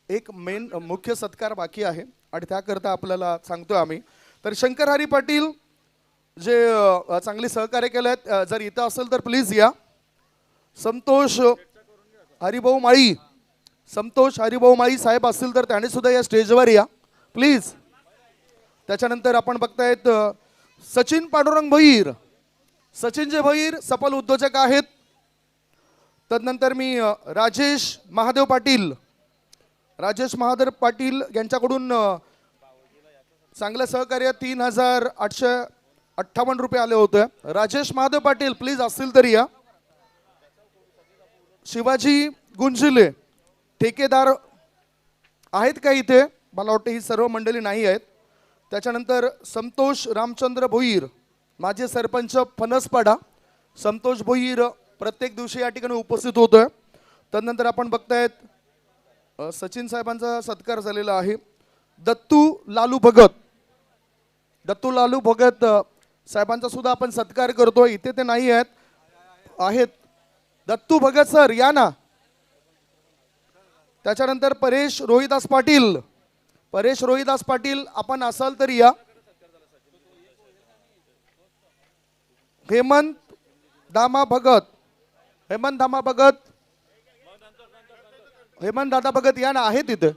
एक मेन मुख्य सत्कार बाकी आहे आणि त्याकरता आपल्याला सांगतोय आम्ही. तर शंकर हरी पाटील जे चांगली सहकार्य केलं, जर इथं असेल तर प्लीज या. संतोष हरिभाऊ माळी, संतोष हरिभाऊ माळी साहेब असतील तर त्याने सुद्धा या स्टेजवर या प्लीज. त्याच्यानंतर आपण बघतायत सचिन पांडुरंग भोईर, सचिनजे भोईर सफल उद्योजक आहेत. त्यानंतर मी राजेश महादेव पाटील, राजेश महादेव पाटील यांच्याकडून चांगलं सहकार्य 3858 रुपये आले होते. राजेश महादेव पाटील प्लीज असतील तरी या. शिवाजी गुंजिले ठेकेदार आहेत का इथे? मला वाटतं ही सर्व मंडळी नाही आहेत. त्याच्यानंतर संतोष रामचंद्र भोईर, माझे सरपंच फणसपाडा, संतोष भोईर प्रत्येक दिवशी या ठिकाणी उपस्थित होतोय. त्यानंतर आपण बघतायत सचिन साहेबांचा सत्कार झालेला आहे. दत्तू लालू भगत, दत्तू लालू भगत साहेबांचा सुद्धा आपण सत्कार करतोय. इथे ते नाही आहेत. दत्तू भगत सर या ना. त्याच्यानंतर परेश रोहिदास पाटील, परेश रोहिदास पाटील आपण असाल तर या. हेमंत दामा भगत, हेमंत दामा भगत, हेमंत दादा भगत या ना. आहेत इथे,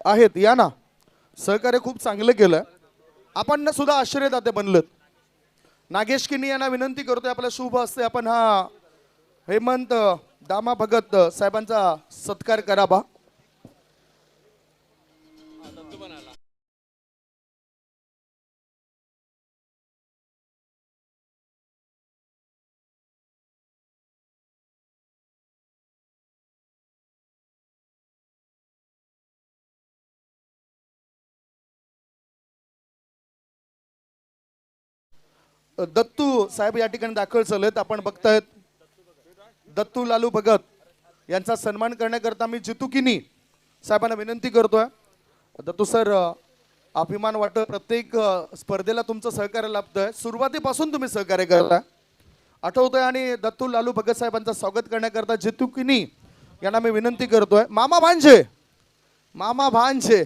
आहेत या ना. सहकार्य खूप चांगलं केलं. आपण सुद्धा आश्चर्यदाते बनलेत. नागेश किनी यांना विनंती करतोय आपल्या शुभ हस्ते आपण हा हेमंत दामा भगत साहेबांचा सत्कार करावा. दत्तू साहेब या ठिकाणी दाखल झालेत. आपण बघतायत दत्तू लालू भगत यांचा सन्मान करण्याकरता मी जितू किनी साहेबांना विनंती करतोय. दत्तू सर, अभिमान वाटत प्रत्येक स्पर्धेला तुमचं सहकार्य लाभतंय. सुरुवातीपासून तुम्ही सहकार्य करता आठवतोय. आणि दत्तू लालू भगत साहेबांचं स्वागत करण्याकरता जितू किनी यांना मी विनंती करतोय. मामा भांजे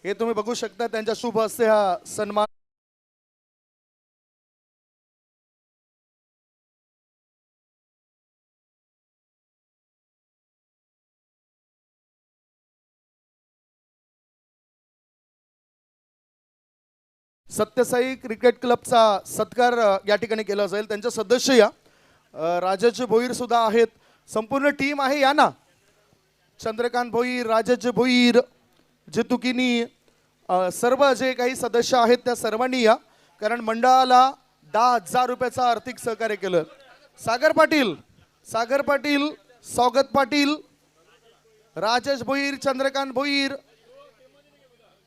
हे तुम्ही बघू शकता. त्यांच्या शुभ हस्ते हा सन्मान. सत्यसाई क्रिकेट क्लबचा सत्कार या ठिकाणी केला जाईल. त्यांचे सदस्य या राजेश भोईर सुद्धा आहेत. संपूर्ण टीम आहे या ना. चंद्रकांत भोईर, राजेश भोईर, जितू किनी, सर्व जे काही सदस्य आहेत त्या सर्वांनी या. कारण मंडळाला 10,000 रुपयाचं आर्थिक सहकार्य केलं. सागर पाटील, स्वागत पाटील, राजेश भोईर, चंद्रकांत भोईर,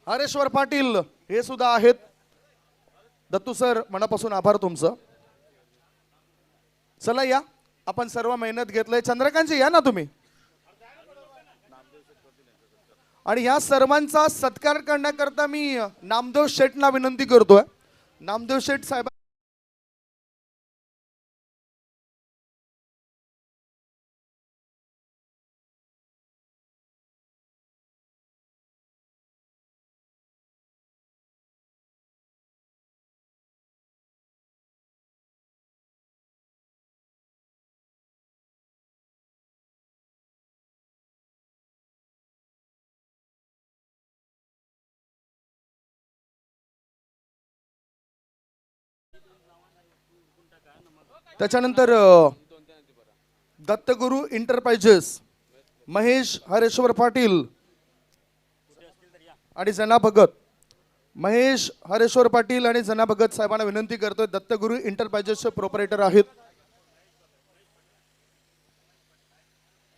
हरेश्वर पाटील हे सुद्धा आहेत. दत्तू सर, मनापासून आभार तुमचं. चला या, आपण सर्व मेहनत घेतलंय. चंद्रकांतजी या ना तुम्ही. आणि या सर्वांचा सत्कार करण्याकरता मी नामदेव शेठना विनंती करतोय. नामदेव शेठ साहेब त्याच्यानंतर दत्तगुरु इंटरप्राइजेस महेश हरेश्वर पाटील आणि जना भगत. महेश हरेश्वर पाटील आणि जना भगत साहेबांना विनंती करतोय. दत्तगुरु इंटरप्राइजेसचे प्रोपरेटर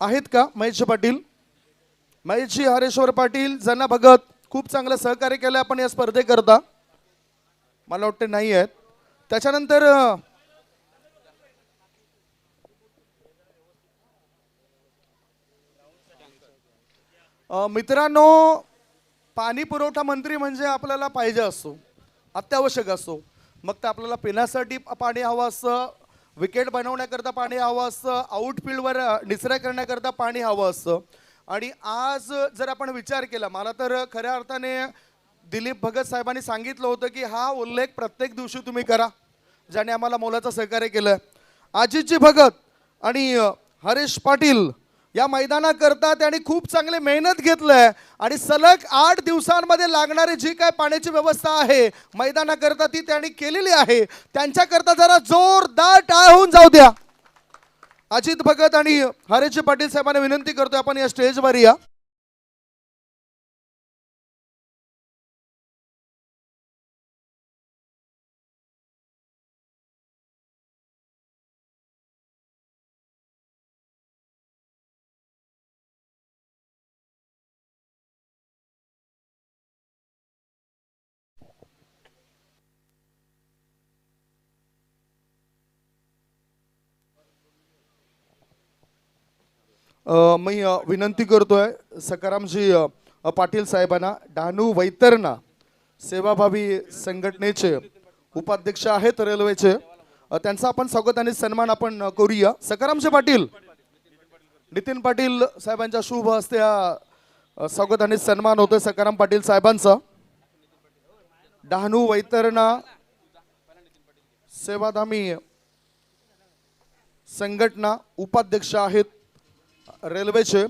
आहेत का महेश पाटील? महेशजी हरेश्वर पाटील, जना भगत खूप चांगलं सहकार्य केलं आपण या स्पर्धेकरता. मला वाटतं नाही आहेत. त्याच्यानंतर मित्रांनो, पाणी पुरवठा मंत्री म्हणजे आपल्याला पाहिजे असतो, अत्यावश्यक असतो. मग तर आपल्याला पिण्यासाठी पाणी हवं असतं, विकेट बनवण्याकरता पाणी हवं असतं, आउटफील्डवर निचरा करण्याकरता पाणी हवं असतं. आणि आज जर आपण विचार केला, मला तर खऱ्या अर्थाने दिलीप भगत साहेबांनी सांगितलं होतं की हा उल्लेख प्रत्येक दिवशी तुम्ही करा, ज्याने आम्हाला मोलाचं सहकार्य केलं. अजितजी भगत आणि हरेश पाटील या मैदानाकरता त्यांनी खूप चांगले मेहनत घेतलंय. आणि सलग 8 दिवसांमध्ये लागणारी जी काय पाण्याची व्यवस्था आहे मैदानाकरता ती त्यांनी केलेली आहे. त्यांच्याकरता जरा जोरदार टाळ होऊन जाऊ द्या. अजित भगत आणि हरेश पाटील साहेबांना विनंती करतोय आपण या स्टेजवर या. मी विनंती करतोय सकारामजी पाटील साहेबांना. डहाणू वैतरणा सेवाभावी संघटनेचे उपाध्यक्ष आहेत रेल्वेचे. त्यांचा आपण स्वागत आणि सन्मान आपण करूया. सकारामजी पाटील, नितीन पाटील साहेबांच्या शुभ हस्ते स्वागत आणि सन्मान होतोय सकाराम पाटील साहेबांचा. डहाणू वैतरणा सेवाधामी संघटना उपाध्यक्ष आहेत रेल्वेचे.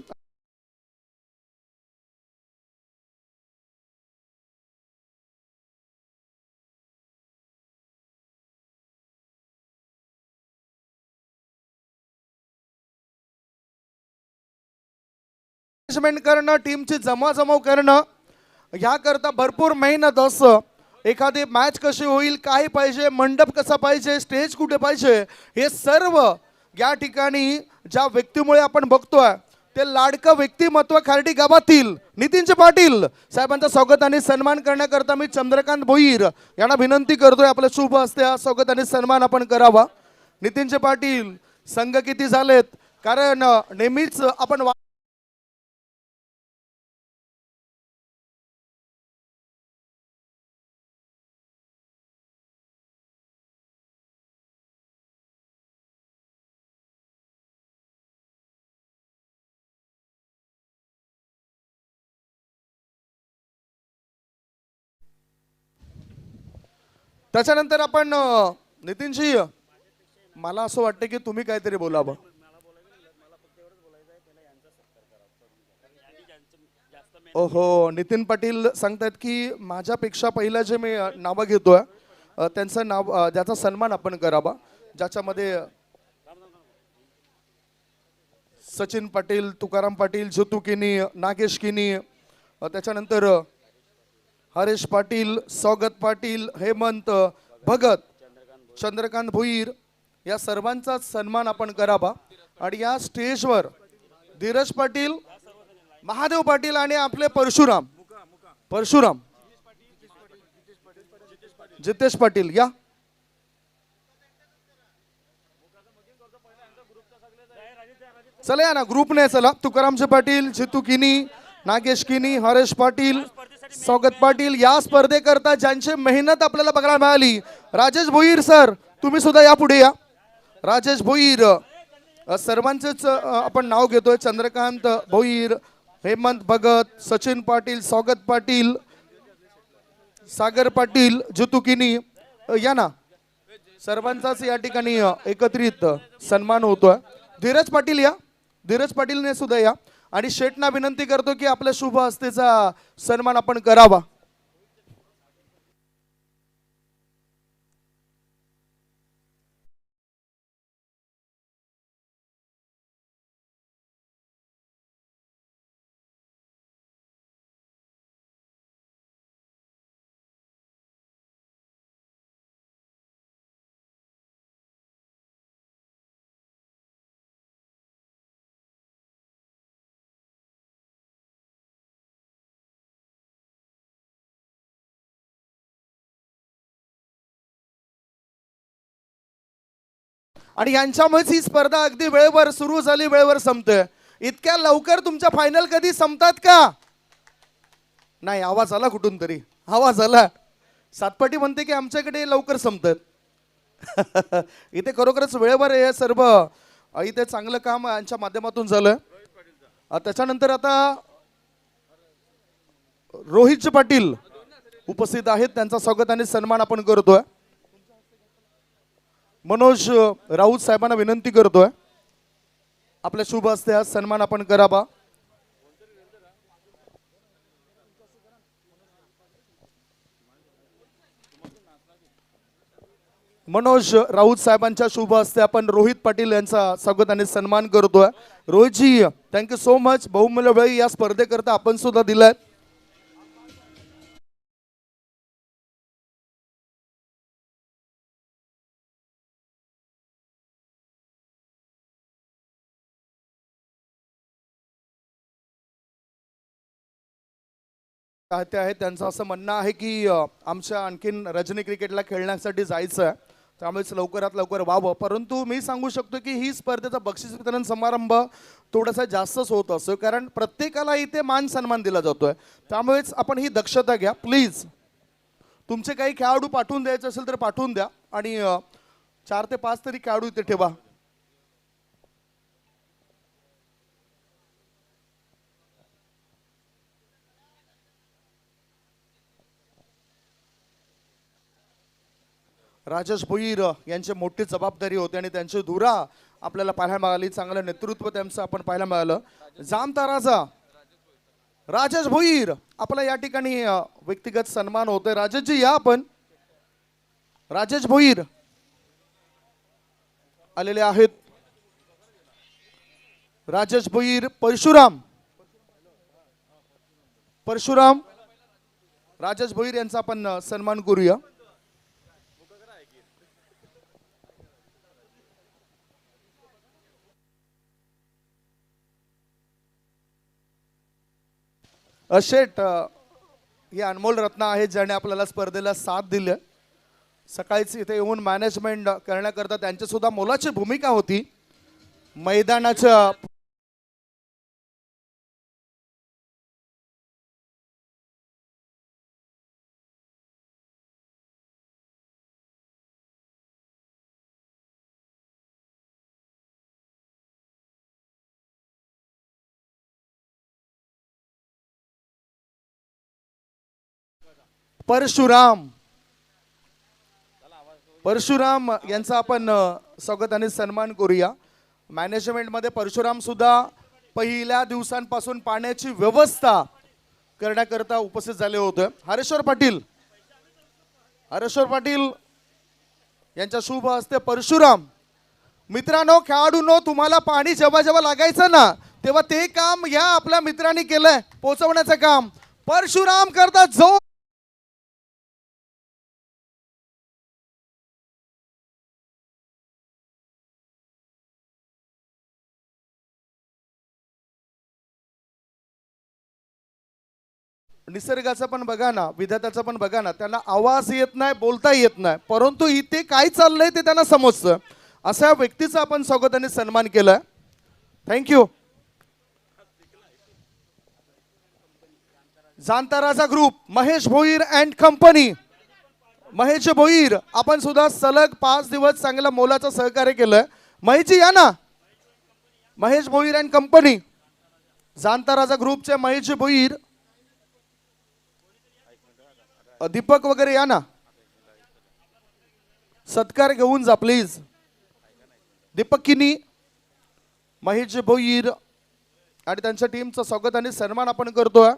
मॅनेजमेंट करणं, टीमची जमाजमाव करणं, ह्याकरता भरपूर मेहनत असं. एखादी मॅच कशी होईल, काय पाहिजे, मंडप कसा पाहिजे, स्टेज कुठे पाहिजे, हे सर्व या ठिकाणी ज्या व्यक्तीमुळे आपण बघतोय ते लाडकं व्यक्तिमत्व खर्डी गावातील नितीनचे पाटील साहेबांचं स्वागत आणि सन्मान करण्याकरता मी चंद्रकांत भोईर यांना विनंती करतोय, आपल्या शुभ हस्ते हा स्वागत आणि सन्मान आपण करावा. नितीनचे पाटील, संघ किती झालेत, कारण नेहमीच आपण त्याच्यानंतर आपण नितीनजी, मला असं वाटतं की तुम्ही काहीतरी बोलावं. ओहो, नितीन पाटील सांगतात की माझ्यापेक्षा पहिलं जे मी नावं घेतोय त्यांचं नाव, ज्याचा सन्मान आपण करावा, ज्याच्यामध्ये सचिन पाटील, तुकाराम पाटील, ज्योतू किनी, नागेश किनी, त्याच्यानंतर हरेश पाटील, स्वागत पाटील, हेमंत भगत, चंद्रकांत भोईर, या सर्वांचा सन्मान आपण करावा. आणि या स्टेजवर धीरज पाटील, महादेव पाटील आणि आपले परशुराम जितेश पाटील या. चला या ना, ग्रुपने चला. तुकारामचे पाटील, जितू किनी, नागेश किनी, हरेश पाटील, स्वागत पाटील, या स्पर्धेकरता ज्यांची मेहनत आपल्याला बघायला मिळाली. राजेश भोईर सर, तुम्ही सुद्धा या पुढे या. राजेश भोईर, सर्वांचेच आपण नाव घेतोय. चंद्रकांत भोईर, हेमंत भगत, सचिन पाटील, स्वागत पाटील, सागर पाटील, जितू किनी, या ना. सर्वांचाच या ठिकाणी एकत्रित सन्मान होतोय. धीरज पाटील या, धीरज पाटीलने सुद्धा या. आणि शेठना विनंती करतो की आपल्या शुभ हस्तेचा सन्मान आपण करावा. आणि यांच्यामुळेच ही स्पर्धा अगदी वेळेवर सुरू झाली, वेळेवर संपते. इतक्या लवकर तुमच्या फायनल कधी संपतात का? नाही, आवाज आला कुठून तरी, आवाज आला. सातपाटी म्हणते की आमच्याकडे लवकर संपतात. इथे खरोखरच वेळेवर हे सर्व इथे चांगलं काम यांच्या माध्यमातून झालं. त्याच्यानंतर आता रोहितचे पाटील उपस्थित आहेत, त्यांचा स्वागत आणि सन्मान आपण करतोय. मनोज राऊत साहेबांना विनंती करतोय, आपल्या शुभ हस्ते हा सन्मान आपण करावा. मनोज राऊत साहेबांच्या शुभ हस्ते आपण रोहित पाटील यांचा स्वागत आणि सन्मान करतोय. Rohit ji, thank you so much. बहुमूल्य वेळ या स्पर्धेकरता आपण सुद्धा दिलाय. चाहते आहेत, त्यांचं असं म्हणणं आहे की आमच्या आणखीन रजनी क्रिकेटला खेळण्यासाठी जायचं आहे, त्यामुळेच लवकरात लवकर व्हावं. परंतु मी सांगू शकतो की ही स्पर्धेचा बक्षीस वितरण समारंभ थोडासा जास्तच होत असतो, कारण प्रत्येकाला इथे मान सन्मान दिला जातोय. त्यामुळेच आपण ही दक्षता घ्या प्लीज. तुमचे काही खेळाडू पाठवून द्यायचे असेल तर पाठवून द्या, आणि 4 ते 5 तरी खेळाडू इथे ठेवा. राजेश भोईर यांची मोठी जबाबदारी होती आणि त्यांची धुरा आपल्याला पाहायला मिळाली. चांगलं नेतृत्व त्यांचं आपण पाहायला मिळालं. जामता राजा राजेश भोईर, आपला या ठिकाणी व्यक्तिगत सन्मान होतोय. राजेशजी या आपण. राजेश भोईर आलेले आहेत. राजेश भोईर, परशुराम परशुराम राजेश भोईर यांचा आपण सन्मान करूया. शेठ हे अनमोल रत्न आहेत ज्याने आपल्याला स्पर्धेला साथ दिली. सकाळीच इथे येऊन मॅनेजमेंट करण्याकरता त्यांची सुद्धा मोलाची भूमिका होती. मैदानाच्या परशुराम परशुराम यांचा आपण स्वागत आणि सन्मान करूया. मॅनेजमेंटमध्ये परशुराम सुद्धा पहिल्या दिवसांपासून पाण्याची व्यवस्था करण्याकरता उपस्थित झाले होते. हरेश्वर पाटील यांच्या शुभ हस्ते परशुराम. मित्रांनो, खेळाडूंनो, तुम्हाला पाणी जेव्हा जेव्हा लागायचं ना तेव्हा ते काम या आपल्या मित्रांनी केलंय, पोहोचवण्याचं काम परशुराम करता. जो निसर्गाचं पण बघा ना, विधात्याचं पण बघा ना, त्यांना आवाज येत नाही, बोलता येत नाही, परंतु इथे काय चाललंय ते त्यांना समजतं. अशा व्यक्तीचा आपण स्वागत आणि सन्मान केलाय. Thank you. Janata Raja group, Mahesh Bhoir and company. Mahesh Bhoir आपण सुद्धा सलग 5 दिवस चांगलं मोलाचं सहकार्य केलंय. महेशजी या ना. महेश भोईर अँड कंपनी, जाणता राजा ग्रुपचे महेश भोईर. दीपक वगैरे या ना, सत्कार घेऊन जा प्लीज. दीपक किनी, महेश भोईर आणि त्यांच्या टीमचं स्वागत आणि सन्मान आपण करतोय.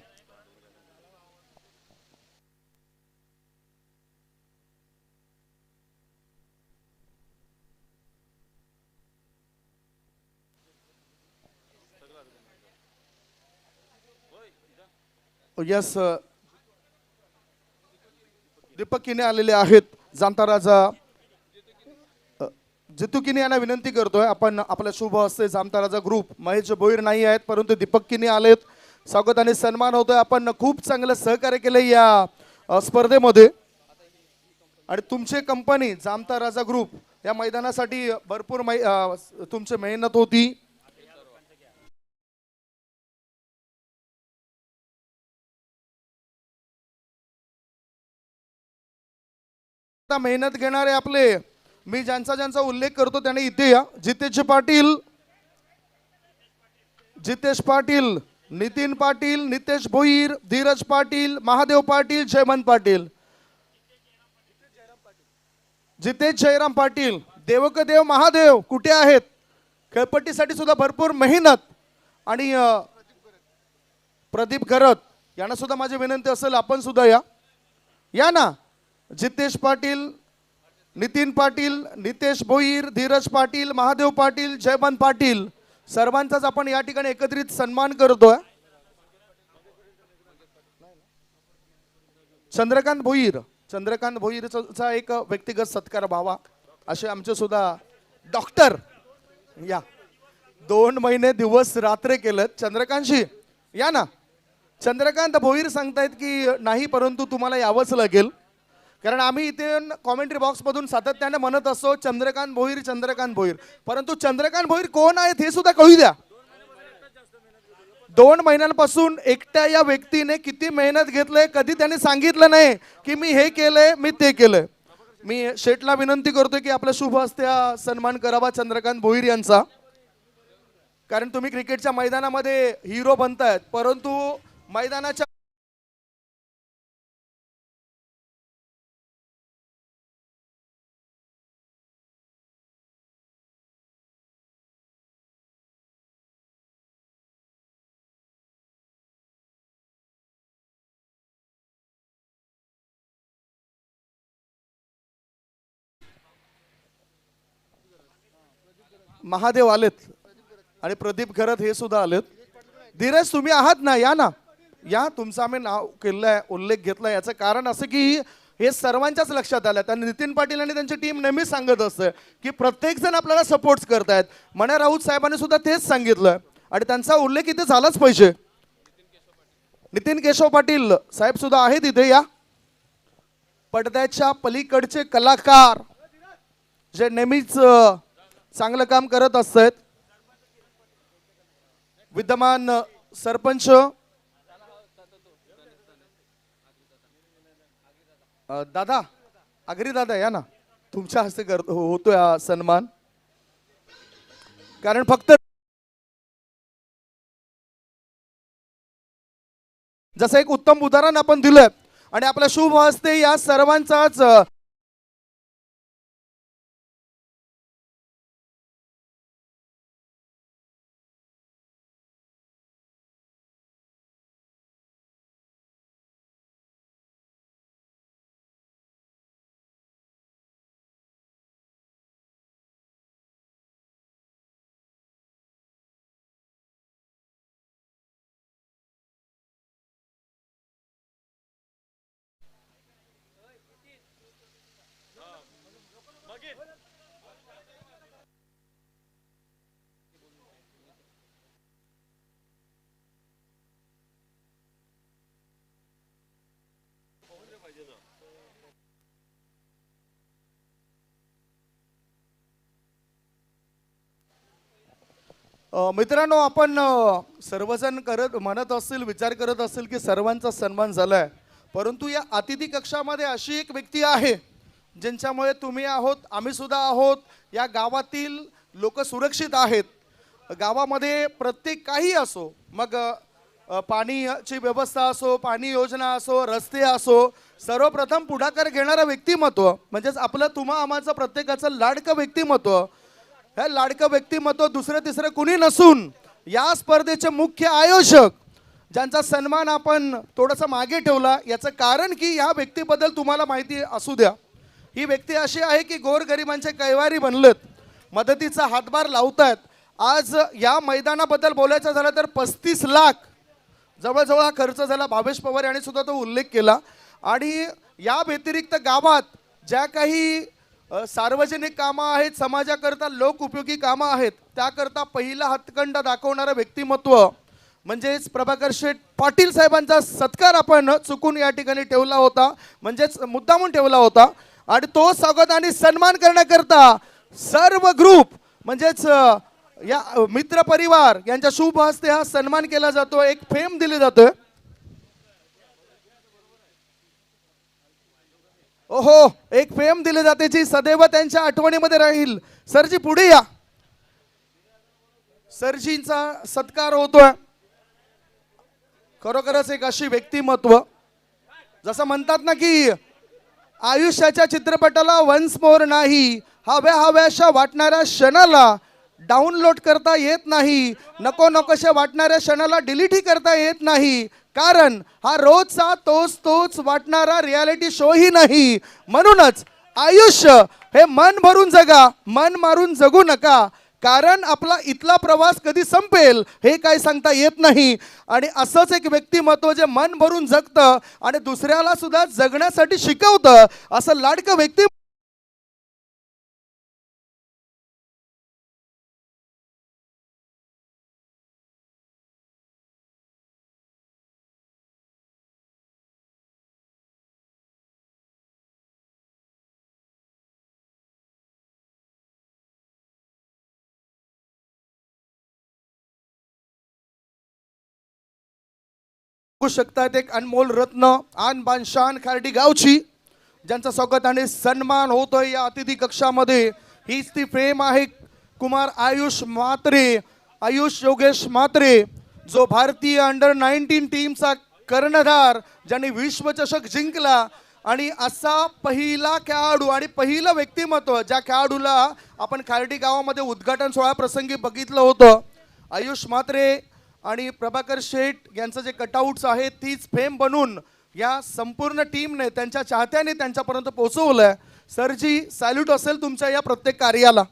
यस, दीपक किने आलेले आहेत. जाणता राजा जितू किने यांना विनंती करतोय आपण आपल्या शुभ हस्ते. जाणता राजा ग्रुप, महेश भोईर नाही आहेत परंतु दीपक किने आलेत. स्वागत आणि सन्मान होतोय. आपण खूप चांगलं सहकार्य केलंय या स्पर्धेमध्ये आणि तुमची कंपनी जाणता राजा ग्रुप या मैदानासाठी भरपूर तुमची मेहनत होती. मेहनत घेणारे आपले, मी ज्यांचा उल्लेख करतो त्याने इथे या. जितेश पाटील, नितीन पाटील, नितेश भोईर, धीरज पाटील, महादेव पाटील, जयवंत पाटील. जितेश जयराम पाटील, देवकदेव महादेव कुठे आहेत? खेळपट्टीसाठी सुद्धा भरपूर मेहनत. आणि प्रदीप घरत यांना सुद्धा माझी विनंती असेल आपण सुद्धा या ना. जितेश पाटील, नितीन पाटील, नितेश भोईर, धीरज पाटील, महादेव पाटील, जयवंत पाटील, सर्वांचाच आपण या ठिकाणी एकत्रित सन्मान करतोय. चंद्रकांत भोईरचा एक व्यक्तिगत सत्कार व्हावा असे आमचे सुद्धा डॉक्टर या 2 महिने दिवस रात्र केलं. चंद्रकांतजी या ना. चंद्रकांत भोईर सांगतायत की नाही, परंतु तुम्हाला यावंच लागेल, कारण आम्ही इथे कॉमेंट्री बॉक्समधून सातत्याने म्हणत असतो चंद्रकांत भोईर, परंतु चंद्रकांत भोईर कोण आहेत हे सुद्धा कळू द्या. 2 महिन्यांपासून एकट्या या व्यक्तीने किती मेहनत घेतलंय कधी त्यांनी सांगितलं नाही की मी हे केलंय, मी ते केलंय. मी शेठला विनंती करतोय की आपल्या शुभ हस्ते सन्मान करावा चंद्रकांत भोईर यांचा, कारण तुम्ही क्रिकेटच्या मैदानामध्ये हिरो बनतायत, परंतु मैदानाच्या महादेव आलेत आणि प्रदीप घरत हे सुद्धा आलेत. धीरज तुम्ही आहात ना, या ना. या तुमचं आम्ही नाव केलंय, उल्लेख घेतला, याचं कारण असं की हे सर्वांच्याच लक्षात आलं. आणि नितीन पाटील आणि त्यांची टीम नेहमीच सांगत असते की प्रत्येक जण आपल्याला सपोर्ट करतायत. मने राऊत साहेबांनी सुद्धा तेच सांगितलं आणि त्यांचा उल्लेख इथे झालाच पाहिजे. नितीन केशव पाटील साहेब सुद्धा आहेत इथे. या पडद्याच्या पलीकडचे कलाकार जे नेहमीच चांगलं काम करत असतात. विद्यमान सरपंच दादा, आगरी दादा, या ना, तुमच्या हस्ते होतोय हा सन्मान. कारण फक्त जसं एक उत्तम उदाहरण आपण दिलं आणि आपल्या शुभ हस्ते या सर्वांचाच मित्रांनो, आपण सर्वजण म्हणत असतील, विचार करत असतील की सर्वांचा सन्मान झालाय, परंतु या अतिथी कक्षामध्ये अशी एक व्यक्ती आहे ज्यांच्यामुळे तुम्ही आहोत, आम्ही सुद्धा आहोत, या गावातील लोक सुरक्षित आहेत. गावामध्ये प्रत्येक काही असो, मग पाणीची व्यवस्था असो, पाणी योजना असो, रस्ते असो, सर्वप्रथम पुढाकार घेणारं व्यक्तिमत्व म्हणजेच आपलं तुम्हा आम्हाचं प्रत्येकाचं लाडकं व्यक्तिमत्व. हे लाडकं व्यक्तिमत्व दुसरं तिसरं कुणी नसून या स्पर्धेचे मुख्य आयोजक, ज्यांचा सन्मान आपण थोडंसं मागे ठेवला. याचं कारण की या व्यक्तीबद्दल तुम्हाला माहिती असू द्या. ही व्यक्ती अशी आहे की गोरगरिबांचे कैवारी बनलेत, मदतीचा हातभार लावतायत. आज या मैदानाबद्दल बोलायचं झालं तर 35 लाख जवळजवळ हा खर्च झाला. भावेश पवार यांनी सुद्धा तो उल्लेख केला. आणि या व्यतिरिक्त गावात ज्या काही सार्वजनिक कामं आहेत, समाजाकरता लोक उपयोगी कामं आहेत, त्याकरता पहिला हातखंडा दाखवणारं व्यक्तिमत्व म्हणजेच प्रभाकर शेठ पाटील साहेबांचा सत्कार आपण चुकून या ठिकाणी ठेवला होता, म्हणजेच मुद्दामून ठेवला होता. आणि तो स्वागत आणि सन्मान करण्याकरता सर्व ग्रुप म्हणजेच या मित्र परिवार यांच्या शुभ हस्ते हा सन्मान केला जातो, एक फेम दिली जाते. ओहो, एक फेम दिली जाते जी सदैव त्यांच्या आठवणीमध्ये राहील. सरजी पुढे या. सरजींचा सत्कार होतोय. खरोखरच एक अशी व्यक्तिमत्व, जसं म्हणतात ना की आयुष्याच्या चित्रपटाला वन्स मोर नाही, हव्या हव्याशा वाटणाऱ्या क्षणाला डाउनलोड करता येत नाही, नको नकोशा वाटणाऱ्या क्षणाला डिलीटही करता येत नाही, कारण हा रोजचा तोच वाटणारा रियालिटी शो ही नाही. म्हणूनच आयुष्य हे मन भरून जगा, मन मारून जगू नका, कारण आपला इथला प्रवास कधी संपेल हे काय सांगता येत नाही. आणि असंच एक व्यक्तिमत्व जे मन भरून जगतं आणि दुसऱ्याला सुद्धा जगण्यासाठी शिकवतं, असं लाडकं व्यक्ती शकतात. एक अनमोल रत्न, आन बान शान खार्डी गावची, ज्यांचा स्वागत आणि सन्मान होतोय या अतिथी कक्षामध्ये. हीच ती प्रेम आहे. कुमार आयुष म्हात्रे, आयुष योगेश म्हात्रे, जो भारतीय अंडर-19 टीमचा कर्णधार, ज्यांनी विश्वचषक जिंकला. आणि असा पहिला खेळाडू आणि पहिलं व्यक्तिमत्व ज्या खेळाडूला आपण खार्डी गावामध्ये उद्घाटन सोहळा प्रसंगी बघितलं होतं. आयुष म्हात्रे आणि प्रभाकर शेठ यांचं जे कटआउट्स आहेत तीच फेम बनून या संपूर्ण टीमने त्यांच्या चाहत्याने त्यांच्यापर्यंत पोहोचवलंय. सरजी, सॅल्यूट असेल तुमच्या या प्रत्येक कार्याला.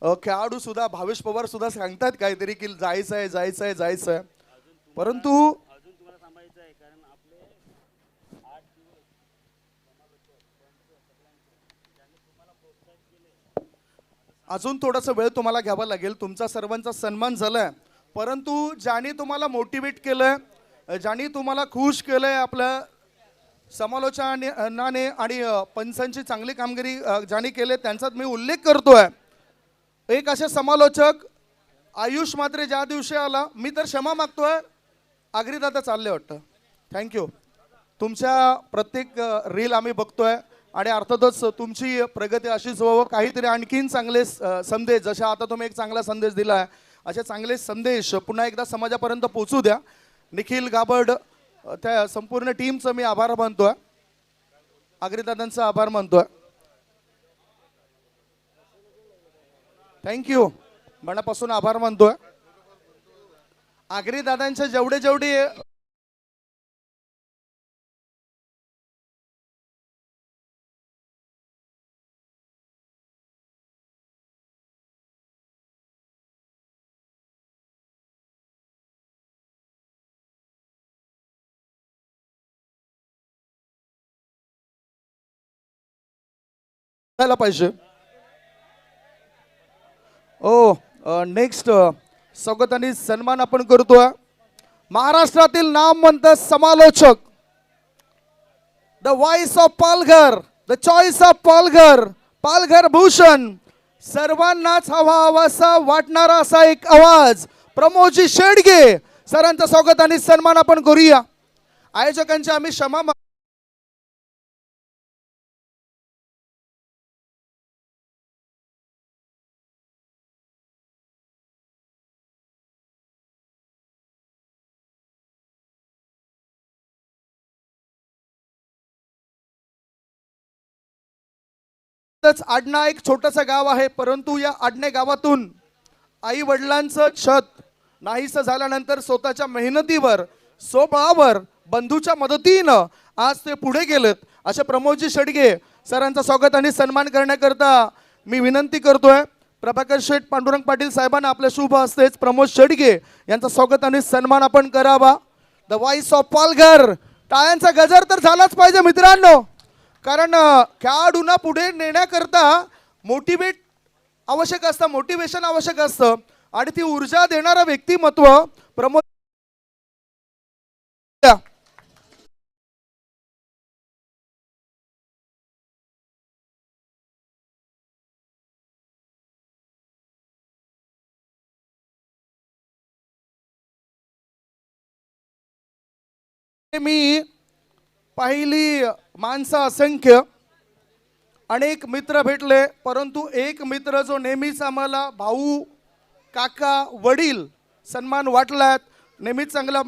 खेळाडू सुद्धा भावेश पवार सुद्धा सांगतात काहीतरी की जायचं आहे जायचं आहे जायचं आहे, परंतु अजून थोडासा वेळ तुम्हाला घ्यावा लागेल. तुमचा सर्वांचा सन्मान झालाय, परंतु ज्याने तुम्हाला मोटिवेट केलंय, ज्याने तुम्हाला खुश केलंय आपल्या समालोचनाने आणि पंचांची चांगली कामगिरी ज्याने केले त्यांचाच मी उल्लेख करतोय. एक असे समालोचक आयुष मात्रे ज्या दिवशी आला, मी तर क्षमा मागतोय, आगरीदादा चालले वाटतं. थँक्यू. तुमच्या प्रत्येक रील आम्ही बघतोय आणि अर्थातच तुमची प्रगती अशीच व्हावं. काहीतरी आणखीन चांगले संदेश, जसे आता तुम्ही एक चांगला संदेश दिलाय, असे चांगले संदेश पुन्हा एकदा समाजापर्यंत पोहोचू द्या. निखिल गाबड त्या संपूर्ण टीमचं मी आभार मानतोय, आगरीदादांचा आभार मानतोय. थँक्यू, मनापासून आभार मानतोय. आगरीदादांचे जेवढे पाहिजे. नेक्स्ट स्वागत आणि सन्मान आपण करतोय महाराष्ट्रातील नामवंत समालोचक, the voice of Palghar, the choice of Palghar, Palghar Bhushan, सर्वांनाच हवासा वाटणारा असा एक आवाज, प्रमोदजी शेडगे सरांचं स्वागत आणि सन्मान आपण करूया. आयोजकांची आम्ही क्षमा आडणा एक छोटंसं गाव आहे, परंतु या आडणे गावातून आई वडिलांचं छत नाहीसं झाल्यानंतर स्वतःच्या मेहनतीवर, स्वबळावर, बंधूच्या मदतीनं आज ते पुढे गेलेत. असे प्रमोदजी शेडगे सरांचं स्वागत आणि सन्मान करण्याकरता मी विनंती करतोय. प्रभाकर शेठ पांडुरंग पाटील साहेबांना आपल्या शुभ हस्तेच प्रमोद शेडगे यांचं स्वागत आणि सन्मान आपण करावा. द वॉइस ऑफ पालघर, टाळ्यांचा गजर तर झालाच पाहिजे मित्रांनो, कारण खेळाडूंना पुढे नेण्याकरता मोटिवेट आवश्यक असतं, मोटिवेशन आवश्यक असतं आणि ती ऊर्जा देणारं व्यक्तिमत्व प्रमोद. मी पाहिली माणसं असंख्य, अनेक मित्र भेटले, परंतु एक मित्र जो नेहमीच आम्हाला भाऊ, काका, वडील सन्मान वाटलात, नेहमीच चांगला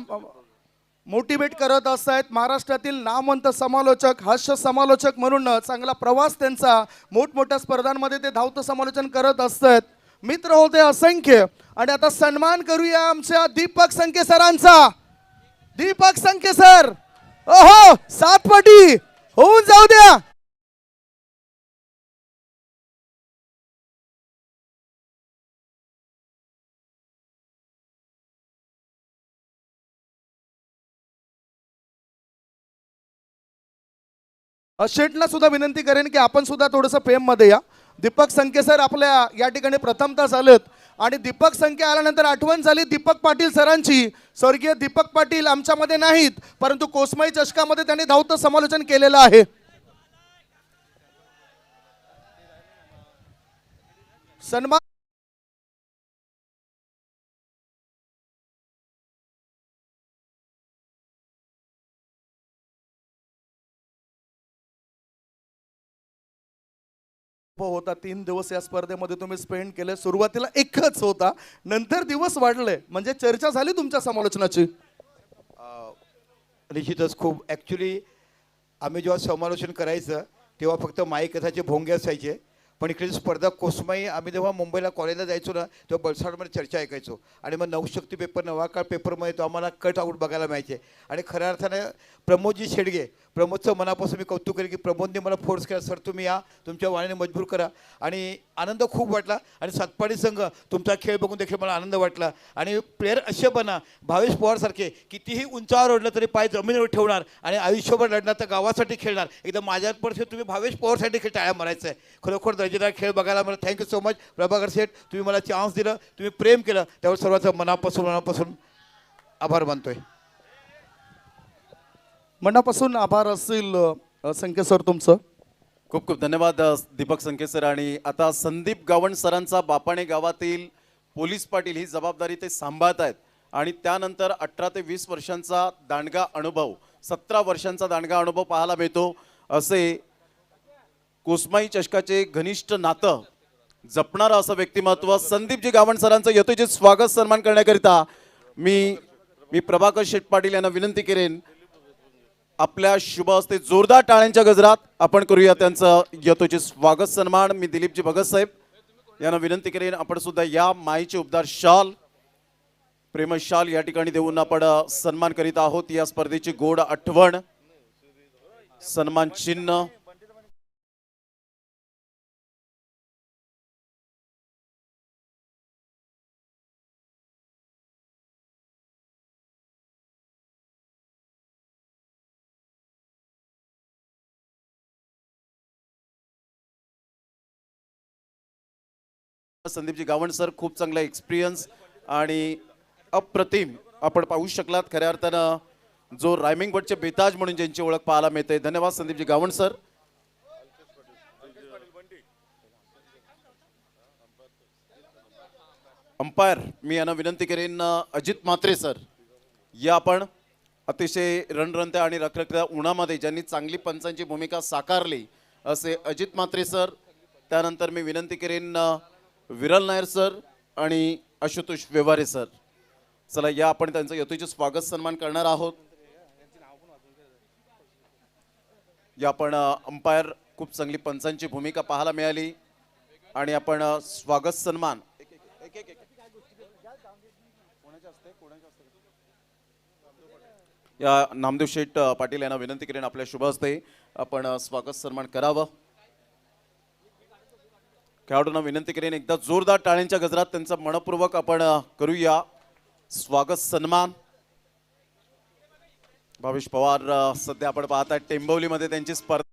मोटिवेट करत असतात. महाराष्ट्रातील नामवंत समालोचक, हास्य समालोचक म्हणून चांगला प्रवास त्यांचा, मोठमोठ्या स्पर्धांमध्ये ते धावतं समालोचन करत असतात. मित्र होते असंख्य. आणि आता सन्मान करूया आमच्या दीपक संके सरांचा. दीपक संके सर, ओहो, 7 पटी होऊन जाऊ द्या. शेठला सुद्धा विनंती करेन की आपण सुद्धा थोडंसं फेम मध्ये या. दीपक संके सर आपल्या या ठिकाणी प्रथमतः झालेत आणि दीपक संके आल्यानंतर आठवण झाली दीपक पाटील सरांची. स्वर्गीय दीपक पाटील आमच्यामध्ये नाहीत, परंतु कोसमाई चषकामध्ये त्यांनी धावतं समालोचन केलेलं आहे. सन्मान होता. 3 दिवस या स्पर्धेमध्ये तुम्ही स्पेंड केले. सुरुवातीला एकच होता, नंतर दिवस वाढले, म्हणजे चर्चा झाली तुमच्या समालोचनाची. निश्चितच खूप. ॲक्च्युली आम्ही जेव्हा समालोचन करायचं तेव्हा फक्त माईक कथाचे भोंगे असायचे, पण इकडे स्पर्धा कोसमाई आम्ही जेव्हा मुंबईला कॉलेजला जायचो ना तेव्हा बलसाडमध्ये चर्चा ऐकायचो आणि मग नवशक्ती पेपर नवाकाळ पेपरमध्ये तो आम्हाला कट आऊट बघायला मिळायचे आणि खऱ्या अर्थानं प्रमोदजी शेडगे प्रमोदचं मनापासून मी कौतुक करेन की प्रमोदने मला फोर्स केला सर तुम्ही या तुमच्या वाणीने मजबूर करा आणि आनंद खूप वाटला आणि सातपाडी संघ तुमचा खेळ बघून देखील मला आनंद वाटला आणि प्लेयर असे बना भावेश पवारसारखे कितीही उंचावर ओढलं तरी पाय जमिनीवर ठेवणार आणि आयुष्यभर लढणार तर गावासाठी खेळणार एकदम माझ्यात पण तुम्ही भावेश पवारसाठी खेळ टाळ्या मारायचं आहे खरोखर दर्जेदार खेळ बघायला मला थँक्यू सो मच प्रभाकर शेठ तुम्ही मला चान्स दिलं तुम्ही प्रेम केलं त्यावर सर्वांचं मनापासून आभार मानतोय मनापासून आभार असतील संकेत सर तुमचं. खूप खूप धन्यवाद दीपक संकेत सर. आणि आता संदीप गावण सरांचा बापाणे गावातील पोलीस पाटील ही जबाबदारी ते सांभाळत आहेत आणि त्यानंतर 18 ते 20 वर्षांचा दांडगा अनुभव 17 वर्षांचा दांडगा अनुभव पाहायला मिळतो. असे कोसमाई चषकाचे घनिष्ठ नातं जपणारं असं व्यक्तिमत्व संदीपजी गावण सरांचं यथोचित स्वागत सन्मान करण्याकरिता मी प्रभाकर शेठ पाटील यांना विनंती करेन आपल्या शुभ हस्ते जोरदार टाळ्यांच्या गजरात आपण करूया त्यांचं यथोचित स्वागत सन्मान. मी दिलीपजी भगत साहेब यांना विनंती करेन आपण सुद्धा या माईचे उपदार शाल प्रेम शाल या ठिकाणी देऊन आपण सन्मान करीत आहोत. या स्पर्धेची गोड आठवण सन्मान चिन्ह संदीपजी गावण सर खूप चांगला एक्सपिरियन्स आणि अप्रतिम आपण पाहू शकलात खऱ्या अर्थानं जो रायमिंग बटचे बेताज म्हणून ज्यांची ओळख पाहायला मिळते. धन्यवाद संदीपजी गावण सर. अंपायर मी यांना विनंती करेन अजित म्हात्रे सर या आपण अतिशय रणरणत्या आणि रखरखत्या उन्हामध्ये ज्यांनी चांगली पंचांची भूमिका साकारली असे अजित म्हात्रे सर. त्यानंतर मी विनंती करेन विरल नायर सर आणि आशुतोष व्यवहारे सर. चला या आपण त्यांचं यथोचित स्वागत सन्मान करणार आहोत. या आपण अंपायर खूप चांगली पंचांची भूमिका पाहायला मिळाली आणि आपण स्वागत सन्मान या नामदेव शेठ पाटील यांना विनंती करेन आपल्या शुभ हस्ते आपण स्वागत सन्मान करावं. खेळाडूंना विनंती करेन एकदा जोरदार टाळ्यांच्या गजरात त्यांचा मनपूर्वक आपण करूया स्वागत सन्मान. भावेश पवार सध्या आपण पाहताय टेंबवलीमध्ये त्यांची स्पर्धा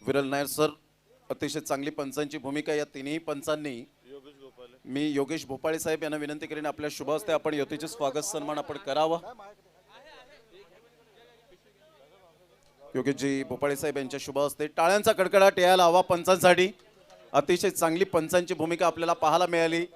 विरल नायर सर अतिशय चांगली पंचांची भूमिका या तिन्ही पंचांनी मी योगेश भोपाळे साहेब यांना विनंती करेन आपल्या शुभ हस्ते आपण यथोचित स्वागत सन्मान आपण करावा. योगेशजी भोपाळे साहेब यांच्या शुभ हस्ते टाळ्यांचा कडकडाट यायला हवा पंचांसाठी. अतिशय चांगली पंचांची भूमिका आपल्याला पाहायला मिळाली.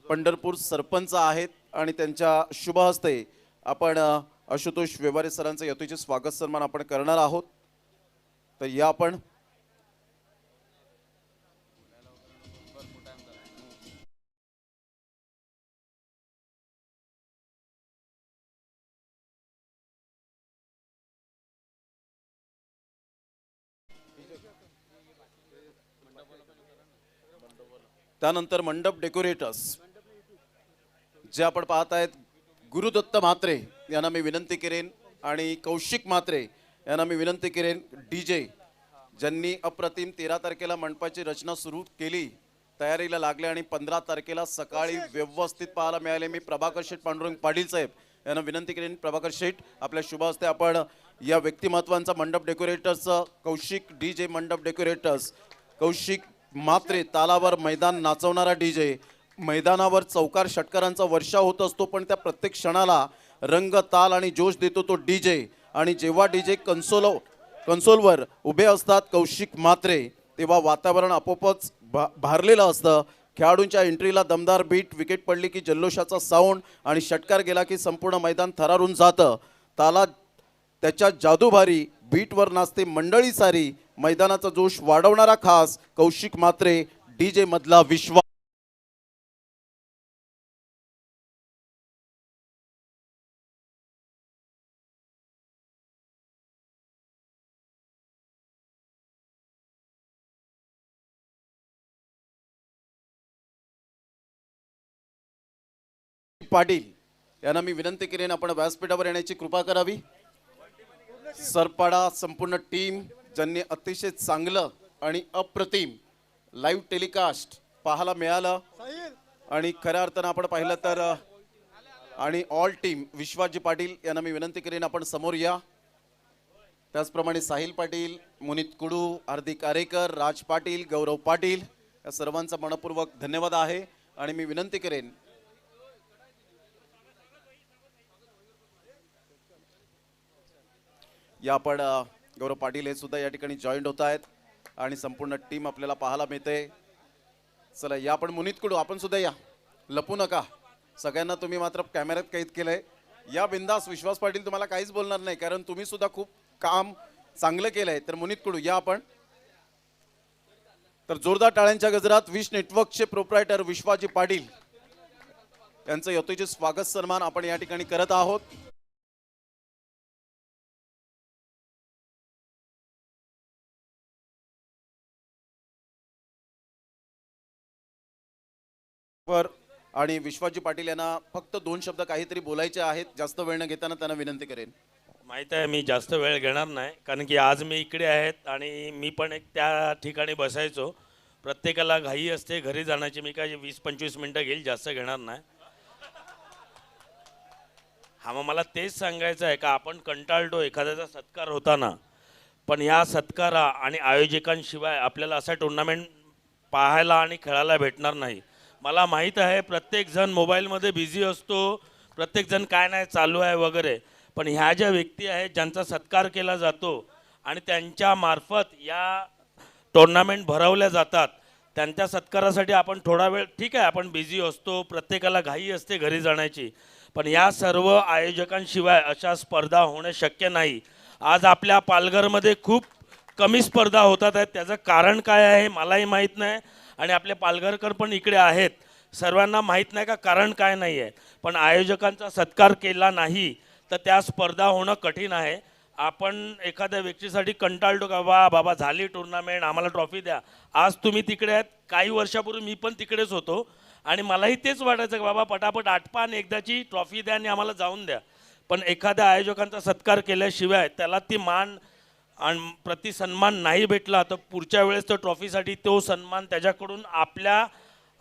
पंढरपूर सरपंच आहेत आणि त्यांच्या शुभ हस्ते आपण आशुतोष व्यवहारे सरांचं यथोचित स्वागत सन्मान आपण करणार आहोत. तर या आपण त्यानंतर मंडप डेकोरेटर्स जे आपण पाहत आहेत गुरुदत्त म्हात्रे यांना मी विनंती करेन आणि कौशिक म्हात्रे यांना मी विनंती करेन डीजे ज्यांनी अप्रतिम 13 तारखेला मंडपाची रचना सुरू केली तयारीला लागले आणि 15 तारखेला सकाळी व्यवस्थित पाहायला मिळाले. मी प्रभाकर शेठ पांडुरंग पाटील साहेब यांना विनंती करेन प्रभाकर शेठ आपल्या शुभ हस्ते आपण या व्यक्तिमत्वांचा मंडप डेकोरेटर्सचं कौशिक डीजे मंडप डेकोरेटर्स कौशिक म्हात्रे तालावर मैदान नाचवणारा डीजे मैदानावर चौकार षटकारांचा वर्षाव होत असतो पण त्या प्रत्येक क्षणाला रंग ताल आणि जोश देतो तो डीजे. आणि जेव्हा डीजे कन्सोलवर उभे असतात कौशिक म्हात्रे तेव्हा वातावरण आपोआपच भारलेलं असतं खेळाडूंच्या एंट्रीला दमदार बीट, विकेट पडली की जल्लोषाचा साऊंड आणि षटकार गेला की संपूर्ण मैदान थरारून जातं. ताला त्याच्या जादूभारी बीटवर नाचते मंडळी सारी. मैदानाचा जोश वाढवणारा खास कौशिक मात्रे, डीजे मधला विश्वास. पाटील यांना मी विनंती करेन आपण व्यासपीठावर येण्याची कृपा करावी. सरपाडा संपूर्ण टीम ज्यांनी अतिशय चांगलं आणि अप्रतिम लाईव्ह टेलिकास्ट पाहायला मिळालं आणि खऱ्या अर्थानं आपण पाहिलं तर आणि ऑल टीम विश्वासजी पाटील यांना मी विनंती करेन आपण समोर या. त्याचप्रमाणे साहिल पाटील, मुनीत कुडू, हार्दिक आरेकर, राज पाटील, गौरव पाटील या सर्वांचा मनपूर्वक धन्यवाद आहे. आणि मी विनंती करेन या आपण गौरव पाटील हे सुद्धा या ठिकाणी जॉईंट होत आहेत आणि संपूर्ण टीम आपल्याला पाहायला मिळते. चला या आपण मुनीत कुडू आपण सुद्धा या, लपू नका. सगळ्यांना तुम्ही मात्र कॅमेऱ्यात कैद केलंय. या बिंदास विश्वास पाटील तुम्हाला काहीच बोलणार नाही कारण तुम्ही सुद्धा खूप काम चांगलं केलंय. तर मुनीत कुडू या आपण. तर जोरदार टाळ्यांच्या गजरात विश नेटवर्कचे प्रोप्रायटर विश्वासजी पाटील यांचं यथोचित स्वागत सन्मान आपण या ठिकाणी करत आहोत. वर आणि विश्वासजी पाटील यांना फक्त 2 शब्द काहीतरी बोलायचे आहेत. जास्त वेळ न घेताना त्यांना विनंती करेन. माहीत आहे मी जास्त वेळ घेणार नाही कारण की आज मी इकडे आहेत आणि मी पण एक त्या ठिकाणी बसायचो. प्रत्येकाला घाई असते घरी जाण्याची. मी काय 20-25 मिनटं घेईल, जास्त घेणार नाही. हा मग मला तेच सांगायचं आहे का आपण कंटाळतो एखाद्याचा सत्कार होताना, पण ह्या सत्कारा आणि आयोजकांशिवाय आपल्याला असा टुर्नामेंट पाहायला आणि खेळायला भेटणार नाही. मला माहीत आहे प्रत्येकजण मोबाईलमध्ये बिझी असतो, प्रत्येकजण काय नाही चालू आहे वगैरे, पण ह्या ज्या व्यक्ती आहेत ज्यांचा सत्कार केला जातो आणि त्यांच्या मार्फत या टुर्नामेंट भरवल्या जातात, त्यांच्या सत्कारासाठी आपण थोडा वेळ ठीक आहे आपण बिझी असतो, प्रत्येकाला घाई असते घरी जाण्याची, पण या सर्व आयोजकांशिवाय अशा स्पर्धा होणे शक्य नाही. आज आपल्या पालघरमध्ये खूप कमी स्पर्धा होतात आहेत. त्याचं कारण काय आहे मलाही माहीत नाही आणि आपले पालघरकर पण इकडे आहेत, सर्वांना माहीत नाही का कारण काय नाही आहे. पण आयोजकांचा सत्कार केला नाही तर त्या स्पर्धा होणं कठीण आहे. आपण एखाद्या व्यक्तीसाठी कंटाळतो का वा बाबा झाली टुर्नामेंट आम्हाला ट्रॉफी द्या. आज तुम्ही तिकडे आहेत, काही वर्षापूर्वी मी पण तिकडेच होतो आणि मलाही तेच वाटायचं की बाबा पटापट आटपा आणि एकदाची ट्रॉफी द्या आणि आम्हाला जाऊन द्या. पण एखाद्या आयोजकांचा सत्कार केल्याशिवाय त्याला ती मान आणि प्रतिसन्मान नाही भेटला तर पुढच्या वेळेस तर ट्रॉफीसाठी तो सन्मान त्याच्याकडून आपल्या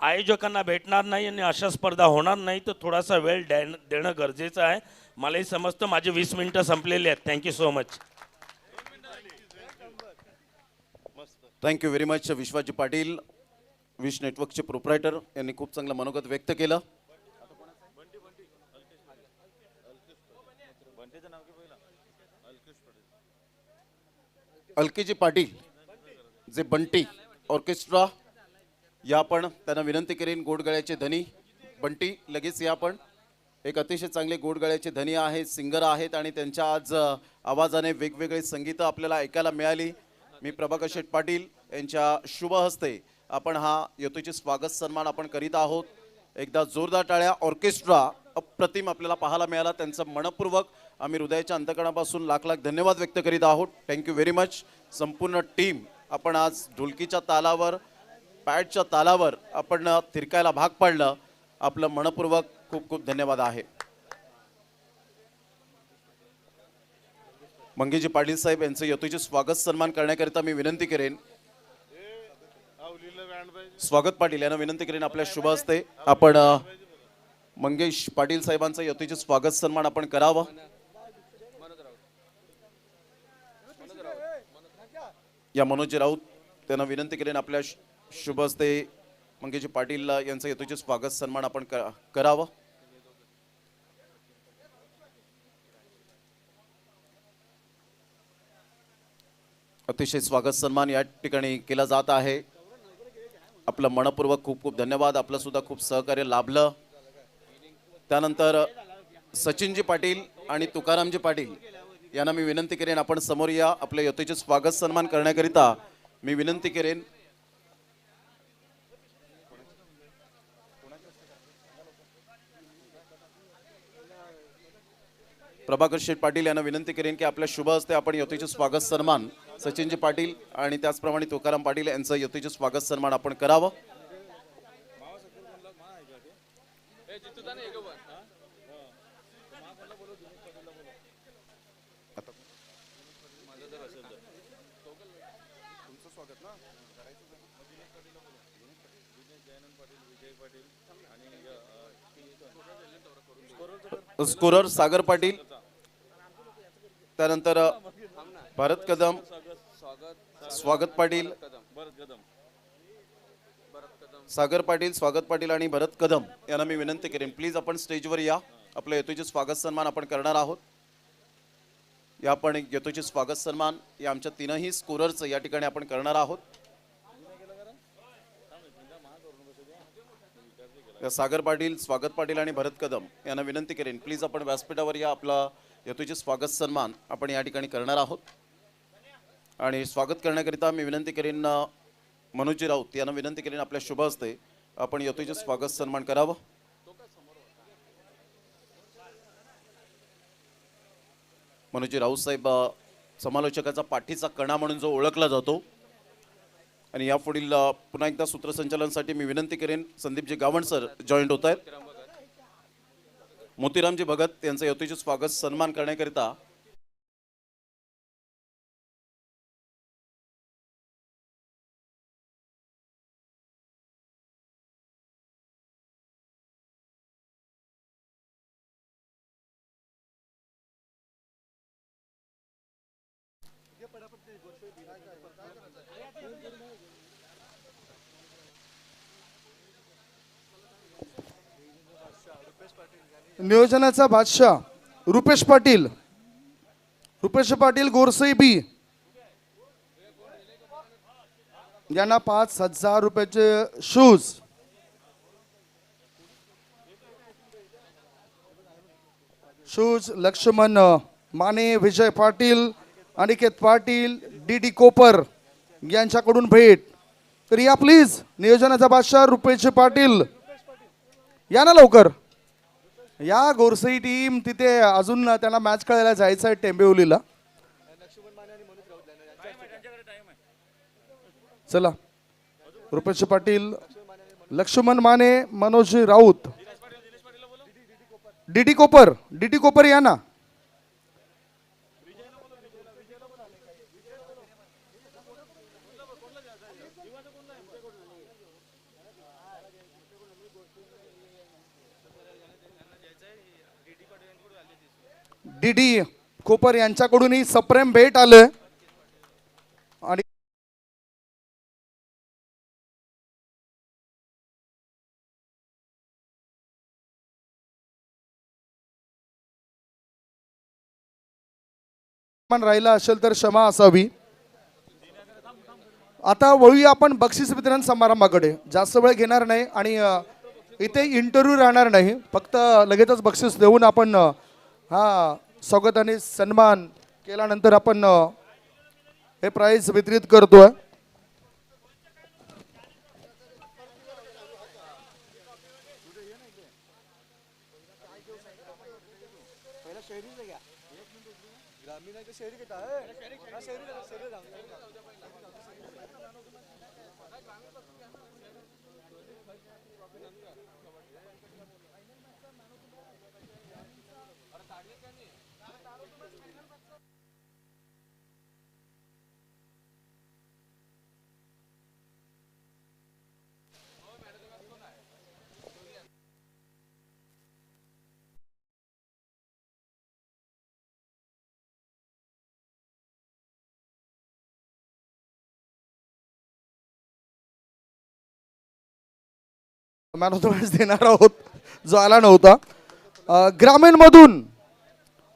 आयोजकांना भेटणार नाही आणि अशा स्पर्धा होणार नाही. तर थोडासा वेळ देणं गरजेचं आहे. मलाही समजतं माझे 20 मिनिटं संपलेले आहेत. Thank you so much. Thank you very much विश्वासजी पाटील, विश नेटवर्कचे प्रोप्रायटर यांनी खूप चांगलं मनोगत व्यक्त केलं. अलकेजी पाटील जे बंटी ऑर्केस्ट्रा या आपण त्यांना विनंती करेन. गोडगळ्याचे धनी बंटी लगेच या आपण. एक अतिशय चांगले गोडगळ्याचे धनी आहेत, सिंगर आहेत आणि त्यांच्या आज आवाजाने वेगवेगळे संगीत आपल्याला ऐकायला मिळाली. मी प्रभाकर शेठ पाटील यांच्या शुभ हस्ते आपण हा यथोचित स्वागत सन्मान आपण करीत आहोत. एकदा जोरदार टाळ्या. ऑर्केस्ट्रा अप्रतिम आपल्याला पाहायला मिळाला, त्यांचं मनपूर्वक आम्ही हृदयाच्या अंतकणापासून लाख लाख धन्यवाद व्यक्त करीत आहोत. Thank you very much. संपूर्ण टीम आपण आज ढोलकीच्या तालावर पॅडच्या तालावर आपण थिरकायला भाग पाडलं. आपलं मनपूर्वक खूप खूप धन्यवाद आहे. मंगेजी पाटील साहेब यांचं यथोचित स्वागत सन्मान करण्याकरिता मी विनंती करेन. स्वागत पाटील यांना विनंती करेन आपल्या शुभ हस्ते आपण मंगेश पाटील साहेबांचं यथोचित स्वागत सन्मान आपण करावं. या मनोज राऊत त्यांना विनंती करेन आपल्या शुभ हस्ते मंगेश पाटील यांचं यथोचित स्वागत सन्मान आपण करावं. अतिशय स्वागत सन्मान या ठिकाणी केला जात आहे. आपलं मनपूर्वक खूप खूप धन्यवाद. आपलं सुद्धा खूप सहकार्य लाभलं. त्यानंतर सचिनजी पाटील आणि तुकारामजी पाटील यांना मी विनंती करेन आपण समोर या. आपल्या यथोचित स्वागत सन्मान करण्याकरिता मी विनंती करेन. प्रभाकर शेठ पाटील यांना विनंती करेन की आपल्या शुभ हस्ते आपण यथोचित स्वागत सन्मान सचिनजी पाटील आणि त्याचप्रमाणे तुकाराम पाटील यांचं यथोचित स्वागत सन्मान आपण करावं. स्कोरर सागर पाटील, त्यानंतर भरत कदम, स्वागत पाटील, सागर पाटील, स्वागत पाटील आणि भरत कदम यांना मी विनंती करेन प्लीज आपण स्टेजवर या. आपलं यथोचित स्वागत सन्मान आपण करणार आहोत. या आपण यथोचित स्वागत सन्मान या आमच्या तीनही स्कोररचं या ठिकाणी आपण करणार आहोत. सागर पाटील, स्वागत पाटील आणि भरत कदम यांना विनंती करेन प्लीज आपण व्यासपीठावर या. आपला यथोचित स्वागत सन्मान आपण या ठिकाणी करणार आहोत. आणि स्वागत करण्याकरिता मी विनंती करेन मनोजी राऊत यांना विनंती करेन आपल्या शुभ हस्ते आपण यथोचित स्वागत सन्मान करावं. मनोजी राऊत साहेब समालोचकाचा पाठीचा कणा म्हणून जो ओळखला जातो. आणि यापुढील पुन्हा एकदा सूत्रसंचालनासाठी मी विनंती करेन संदीपजी गावंड सर जॉईंट होत आहेत. मोतीरामजी भगत यांचं यथोचित स्वागत सन्मान करण्याकरिता नियोजनाचा बादशाह रुपेश पाटील, रुपेश पाटील गोरसई बी यांना 5,000 रुपयाचे shoes. Shoes Laxman Mane, Vijay Patil, Aniket Patil, D कोपर यांच्याकडून भेट. तर या प्लीज नियोजनाचा बादशाह रुपेश पाटील या ना लवकर या. गोरसई टीम तिथे अजून त्यांना मॅच खेळायला जायचं आहे टेंबिवलीला. चला रुपेश पाटील, लक्ष्मण माने, मनोज राऊत, डी कोपर या ना. डी कोपर यांच्याकडूनही सप्रेम भेट आले. आणि राहिला असेल तर क्षमा असावी. आता वळूया आपण बक्षीस वितरण समारंभाकडे. जास्त वेळ घेणार नाही आणि इथे इंटरव्ह्यू राहणार नाही. फक्त लगेचच बक्षीस देऊन आपण हा स्वागत आणि सन्मान केल्यानंतर आपण हे प्राइज वितरित करतोय. मॅन ऑफ द मॅच देणार आहोत जो आला नव्हता. ग्रामीण मधून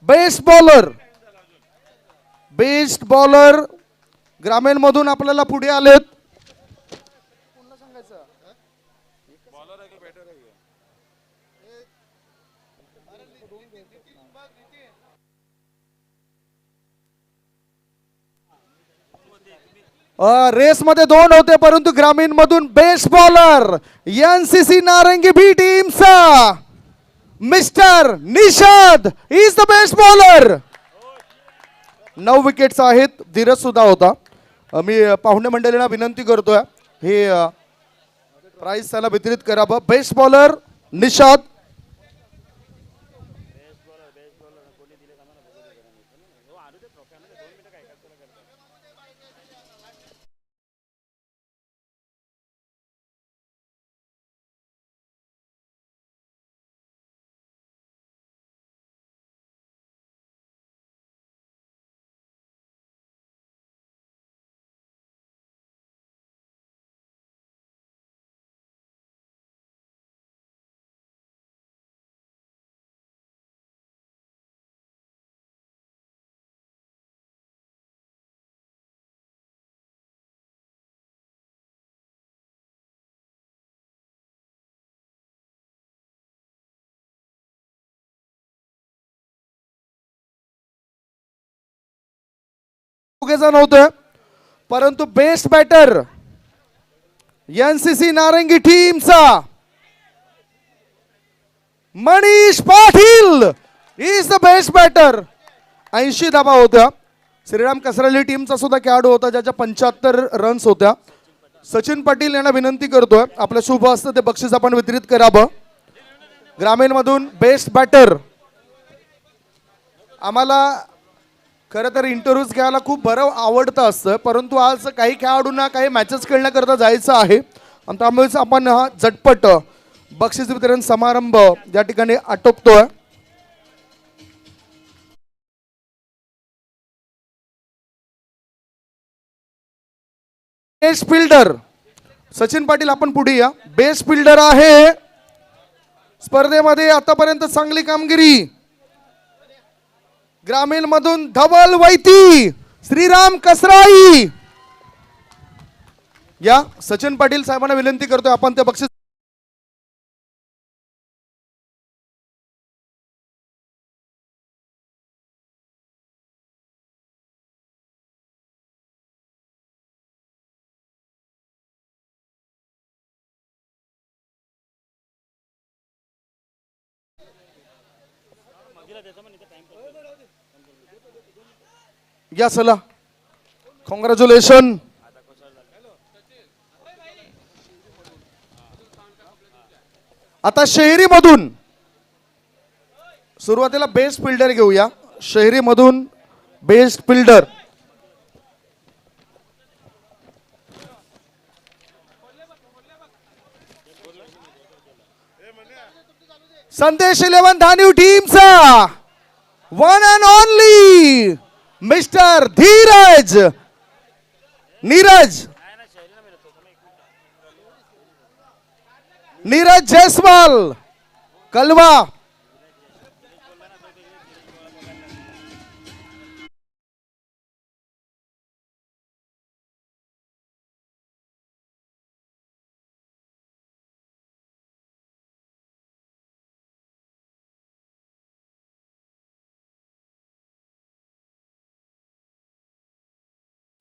बेस्ट बॉलर ग्रामीण मधून आपल्याला पुढे आलेत. रेस मध्ये 2 होते, परंतु ग्रामीण मधून बेस्ट बॉलर एनसीसी नारंगी बी टीमचा mister Nishad is the best bowler. 9 wickets आहेत. धीरज सुद्धा होता. मी पाहुणे मंडळींना विनंती करतोय हे प्राइज त्याला वितरित करावं. Best bowler Nishad. जण होते, परंतु बेस्ट बॅटर एनसीसी नारंगी टीमचा Manish Patil is the best batter. 80 धावा होत्या. श्रीराम कसराली टीमचा सुद्धा खेळाडू होता ज्याच्या 75 रन्स होत्या. सचिन पाटील यांना विनंती करतोय आपल्या शुभ हस्ते ते बक्षीस आपण वितरित करावं. ग्रामीण मधून बेस्ट बॅटर. आम्हाला खरं तर इंटरव्ह्यूज घ्यायला खूप बरं आवडतं असतं, परंतु आज काही खेळाडूंना काही मॅचेस खेळण्याकरता जायचं आहे आणि त्यामुळेच आपण हा झटपट बक्षीस वितरण समारंभ या ठिकाणी आटोपतोय. बेस्ट फिल्डर सचिन पाटील आपण पुढे या. बेस्ट फिल्डर आहे स्पर्धेमध्ये आतापर्यंत चांगली कामगिरी. ग्रामीण मधून धवल वैती श्रीराम कसराई. या सचिन पाटील साहेबांना विनंती करतोय आपण ते बक्षीस. या चला कॉंग्रॅच्युलेशन. आता शहरी मधून सुरुवातीला बेस्ट फिल्डर घेऊया. शहरी मधून बेस्ट फिल्डर संदेश 11 धानीव टीमचा one and only mister Dheeraj Neeraj Jaiswal Kalwa.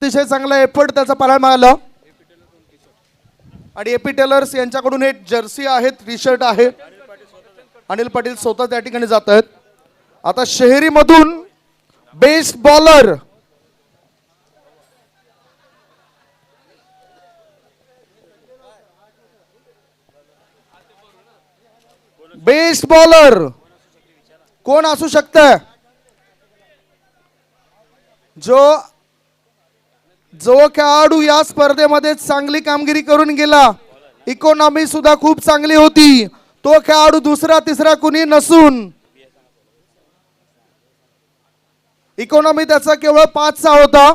अतिशय चांगला एफर्ट त्याचा पाहायला मिळाला. आणि एपी टेलर्स यांच्याकडून एक जर्सी आहे, टी शर्ट आहे. अनिल पाटील स्वतः त्या ठिकाणी जात आहेत. आता शहरी मधून बेस्ट बॉलर कोण असू शकतं. जो खेळाडू या स्पर्धेमध्ये चांगली कामगिरी करून गेला, इकॉनॉमी सुद्धा खूप चांगली होती, तो खेळाडू दुसरा तिसरा कुणी नसून इकॉनॉमी त्याचा केवळ 5चा होता.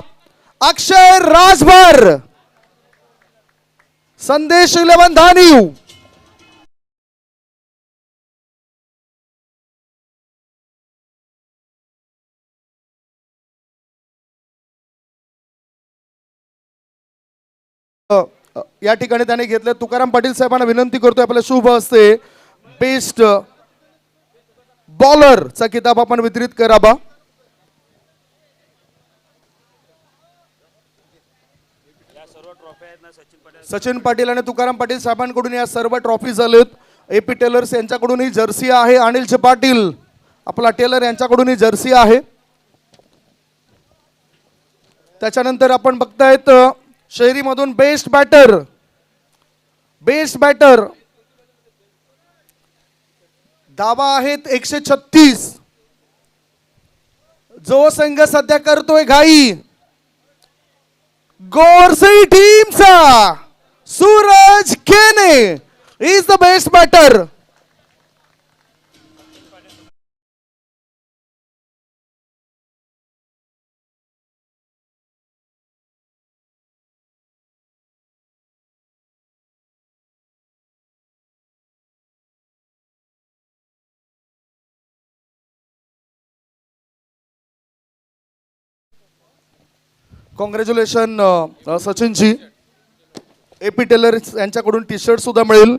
अक्षय राजभर संदेश 11 धानीव. या ठिकाणी त्याने घेतले. तुकाराम पाटील साहेबांना विनंती करतोय आपल्या शुभ हस्ते बेस्ट बॉलरचा किताब आपण वितरित करावा. सचिन पाटील आणि तुकाराम पाटील साहेबांकडून या सर्व ट्रॉफी झालेत. AP टेलर्स यांच्याकडून ही जर्सी आहे. अनिल पाटील आपला टेलर यांच्याकडून ही जर्सी आहे. त्याच्यानंतर आपण बघतायत शहरीमधून बेस्ट बॅटर धावा आहेत 136. जो संघ सध्या करतोय घाई गोरसई टीमचा Suraj Kene is the best batter. Congratulation सचिनजी. AP टेलर्स यांच्याकडून टी शर्ट सुद्धा मिळेल.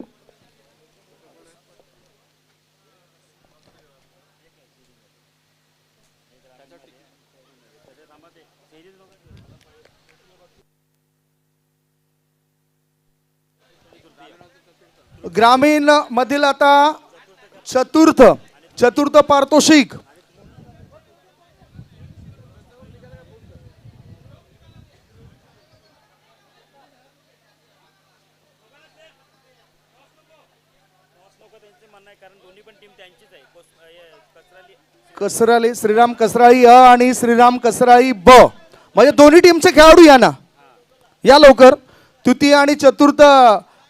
ग्रामीण मधील आता चतुर्थ पारितोषिक कसराली श्रीराम कसराई अ आणि श्रीराम कसराई ब म्हणजे दोन्ही टीमचे खेळाडू या ना, या लवकर. तृतीय आणि चतुर्थ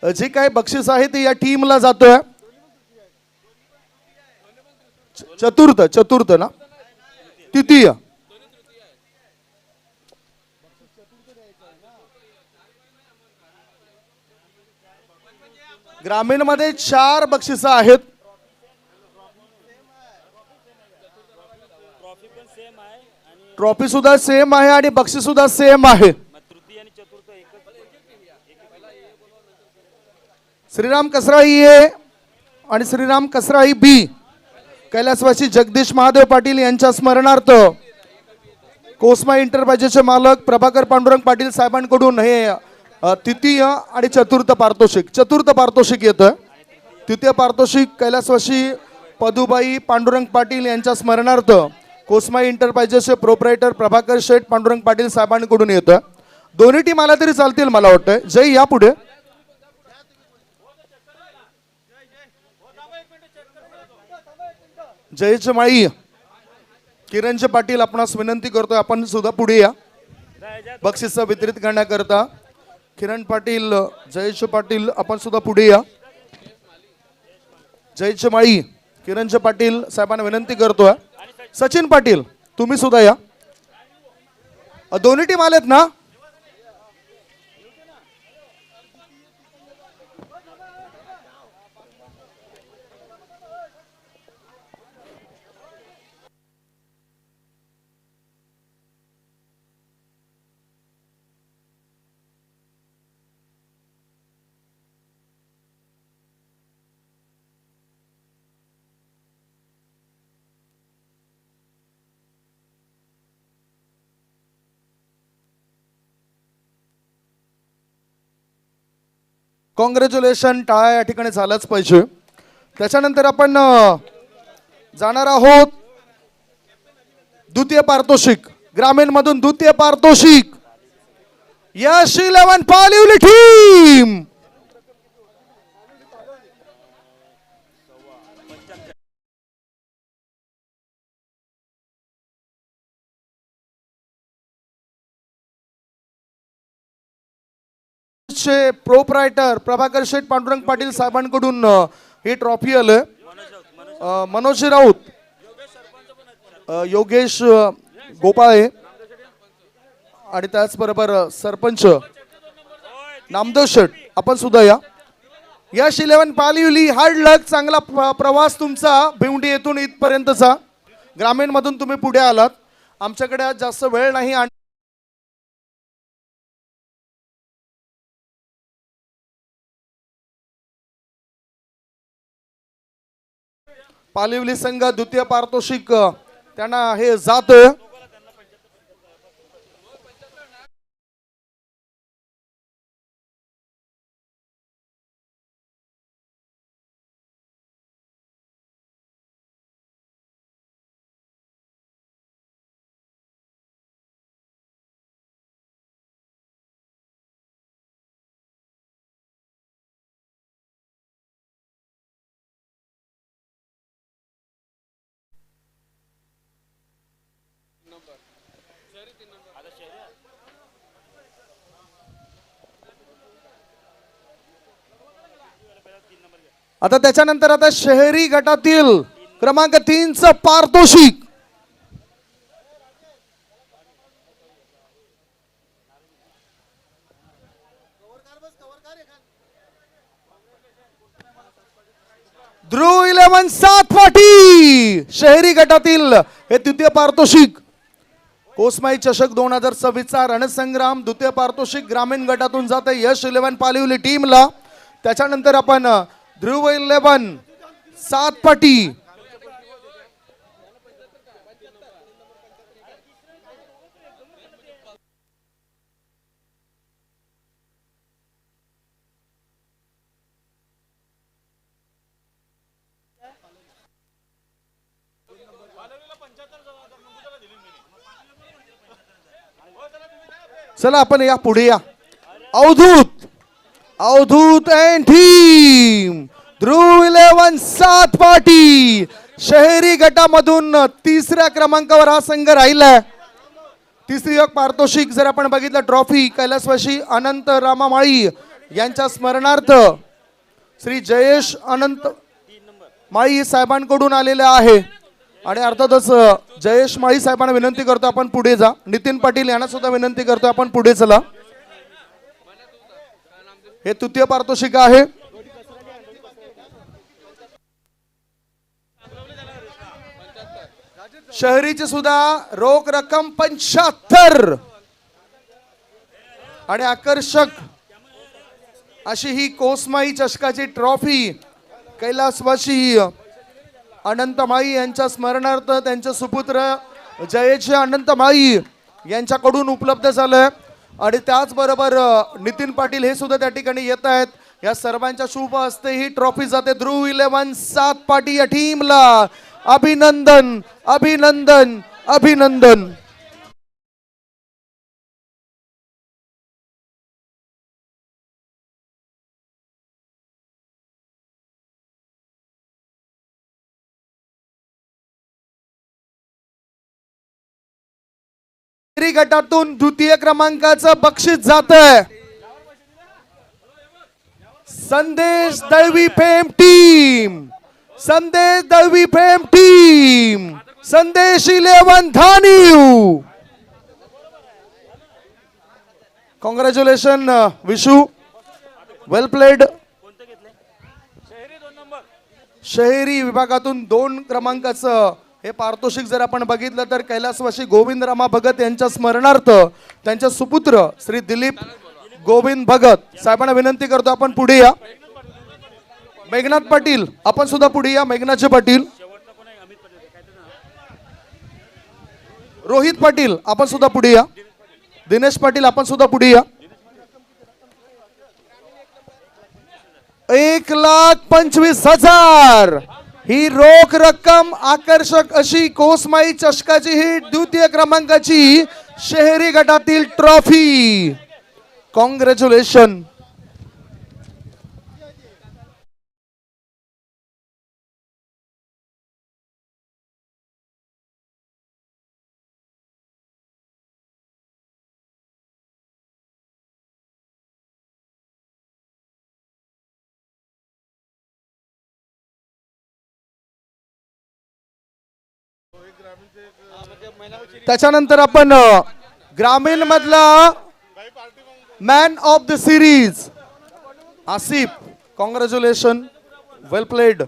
जे काही बक्षीस आहे ते या टीमला जातोय. चतुर्थ ना, तृतीय. ग्रामीण मध्ये 4 बक्षिसं आहेत. ट्रॉफी सुद्धा सेम आहे आणि बक्षीस सुद्धा सेम आहे. श्रीराम कसराई ए आणि श्रीराम कसराई बी कैलासवासी जगदीश महादेव पाटील यांच्या स्मरणार्थ कोस्मा इंटरप्राइजेसचे मालक प्रभाकर पांडुरंग पाटील साहेबांकडून हे तृतीय आणि चतुर्थ पारितोषिक येतं. तृतीय पारितोषिक कैलासवासी पदुबाई पांडुरंग पाटील यांच्या स्मरणार्थ कोस्मा इंटरप्राइजेसचे प्रोप्रायटर प्रभाकर शेठ पांडुरंग पाटील साहेबांकडून येतं. दोन्ही टीम आल्या तरी चालतील मला वाटतं. जय या पुढे. जयच माळी किरणचे पाटील आपणास विनंती करतोय आपण सुद्धा पुढे या बक्षीस वितरित करण्याकरता. किरण पाटील, जयेश पाटील आपण सुद्धा पुढे या. जयच माळी किरणचे पाटील साहेबांना विनंती करतोय. सचिन पाटील तुम्ही सुद्धा या. दोन्ही टीम आलेत ना. कॉंग्रॅच्युलेशन. टाळ्या या ठिकाणी झालाच पाहिजे. त्याच्यानंतर आपण जाणार आहोत द्वितीय पारितोषिक. ग्रामीण मधून द्वितीय पारितोषिक यश 11 पालिवली टीम. प्रोप्रायटर प्रभाकर शेठ पांडुरंग पाटील साहेबांकडून ही ट्रॉफी आलं. मनोज राऊत, योगेश गोपाळे आणि त्याचबरोबर सरपंच नामदेव शेठ आपण सुद्धा या. यश 11 पालिवली हार्ड लक. चांगला प्रवास तुमचा भिवंडी येथून इथपर्यंतचा. ग्रामीण मधून तुम्ही पुढे आलात. आमच्याकडे आज जास्त वेळ नाही. पालिवली संघ द्वितीय पारितोषिक त्यांना हे जात. आता त्याच्यानंतर आता शहरी गटातील क्रमांक 3चं पारितोषिक ध्रुव 11 सातपाटी शहरी गटातील हे द्वितीय पारितोषिक. कोसमाई चषक 2026चा रणसंग्राम द्वितीय पारितोषिक ग्रामीण गटातून जाते यश 11 पालिवली टीमला. त्याच्यानंतर आपण ध्रुव 11 सातपाटी चला आपण या पुढे या. अवधूत अवधूत अँड टीम ध्रुव 11 सातपाटी शहरी गटामधून तिसऱ्या क्रमांकावर हा संघ राहिलाय. तिसरी एक पारितोषिक जर आपण बघितलं ट्रॉफी कैलासवासी अनंत रामामाळी यांच्या स्मरणार्थ श्री जयेश अनंत माळी साहेबांकडून आलेले आहे. आणि अर्थातच जयेश माळी साहेबांना विनंती करतो आपण पुढे जा. नितीन पाटील यांना सुद्धा विनंती करतो आपण पुढे चला. हे तृतीय पारितोषिक आहे. शहरीची सुद्धा रोख रक्कम 75 आणि आकर्षक अशी ही कोसमाई चषकाची ट्रॉफी कैलासवासी अनंत माळी यांच्या स्मरणार्थ त्यांचे सुपुत्र जयेश अनंत माळी यांच्याकडून उपलब्ध झालंय. आणि त्याचबरोबर नितीन पाटील हे सुद्धा त्या ठिकाणी येत आहेत. या सर्वांच्या शुभ हस्ते ही ट्रॉफी जाते ध्रुव 11 सातपाटी या टीमला. अभिनंदन अभिनंदन अभिनंदन. गटातून द्वितीय क्रमांकाचं बक्षीस जात आहे संदेश दळवी फेम टीम. संदेश दळवी फेम टीम संदेश 11 धानीव. कॉंग्रॅच्युलेशन विशू वेल प्लेड. शहरी विभागातून 2 क्रमांकाचं हे पारितोषिक जर आपण बघितलं तर कैलासवासी गोविंदरामा भगत यांच्या स्मरणार्थ त्यांचे सुपुत्र श्री दिलीप गोविंद भगत साहेबांना विनंती करतो आपण पुढे या. मेघनाथ पाटील आपण सुद्धा पुढे या. मेघनाथजी पाटील रोहित पाटील आपण सुद्धा पुढे या. दिनेश पाटील आपण सुद्धा पुढे या. 1,25,000 ही रोख रक्कम आकर्षक अशी कोसमाई चषकाची ही द्वितीय क्रमांकाची शहरी गटातील ट्रॉफी. कॉंग्रॅच्युलेशन. त्याच्यानंतर आपण ग्रामीण मधला man of the series Asif congratulation well played.